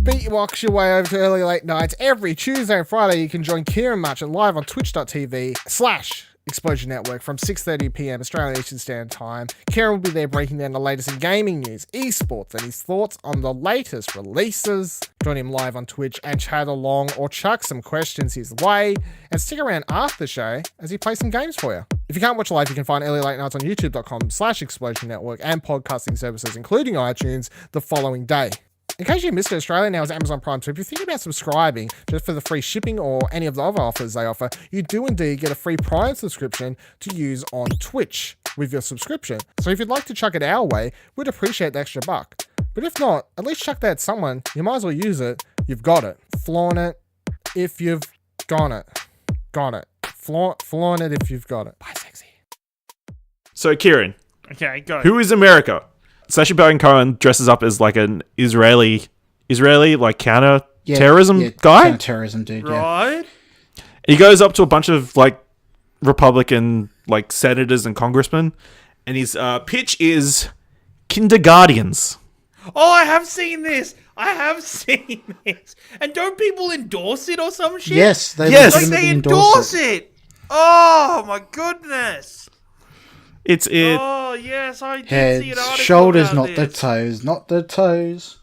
Beatbox your way over to early late nights. Every Tuesday and Friday, you can join Ciaran Marchant live on twitch.tv/Explosion Network from 6:30 p.m. Australian Eastern Standard Time. Ciaran will be there breaking down the latest in gaming news, esports, and his thoughts on the latest releases. Join him live on Twitch and chat along or chuck some questions his way. And stick around after the show as he plays some games for you. If you can't watch live, you can find early late nights on youtube.com/Explosion Network and podcasting services, including iTunes, the following day. In case you missed it, Australia now is Amazon Prime, so if you're thinking about subscribing just for the free shipping or any of the other offers they offer, you do indeed get a free Prime subscription to use on Twitch with your subscription. So if you'd like to chuck it our way, we'd appreciate the extra buck. But if not, at least chuck that at someone. You might as well use it. You've got it. Flaunt it if you've got it. Got it. Flaunt it if you've got it. Bye, sexy. So, Kieran, Okay, go. who is America? Sacha Baron Cohen dresses up as like an Israeli like counter-terrorism guy. Counter-terrorism dude, yeah. Right? He goes up to a bunch of like Republican like senators and congressmen, and his pitch is kindergartens. Oh, I have seen this. And don't people endorse it or some shit? Yes, they Yes. Like legitimately they endorse endorse it. Oh my goodness. It's it. Oh yes, I did see Heads, an article shoulders, about not the this. toes, not the toes.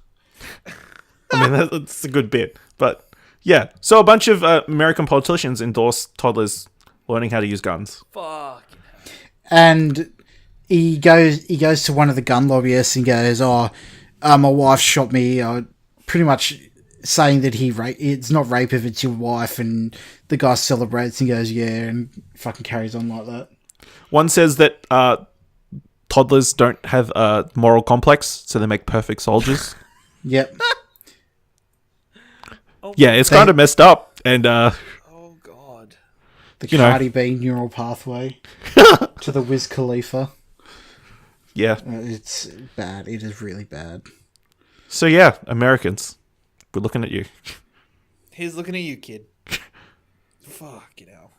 I mean, that's a good bit, but yeah. So a bunch of American politicians endorse toddlers learning how to use guns. Fuck. And he goes to one of the gun lobbyists and goes, "Oh, my wife shot me." Pretty much saying that it's not rape if it's your wife. And the guy celebrates and goes, "Yeah," and fucking carries on like that. One says that toddlers don't have a moral complex, so they make perfect soldiers. Yep. Yeah, it's kind of messed up, and Oh god. The You know. Cardi B neural pathway to the Wiz Khalifa. yeah. It's bad. It is really bad. So yeah, Americans, we're looking at you. He's looking at you, kid. Fuck it out.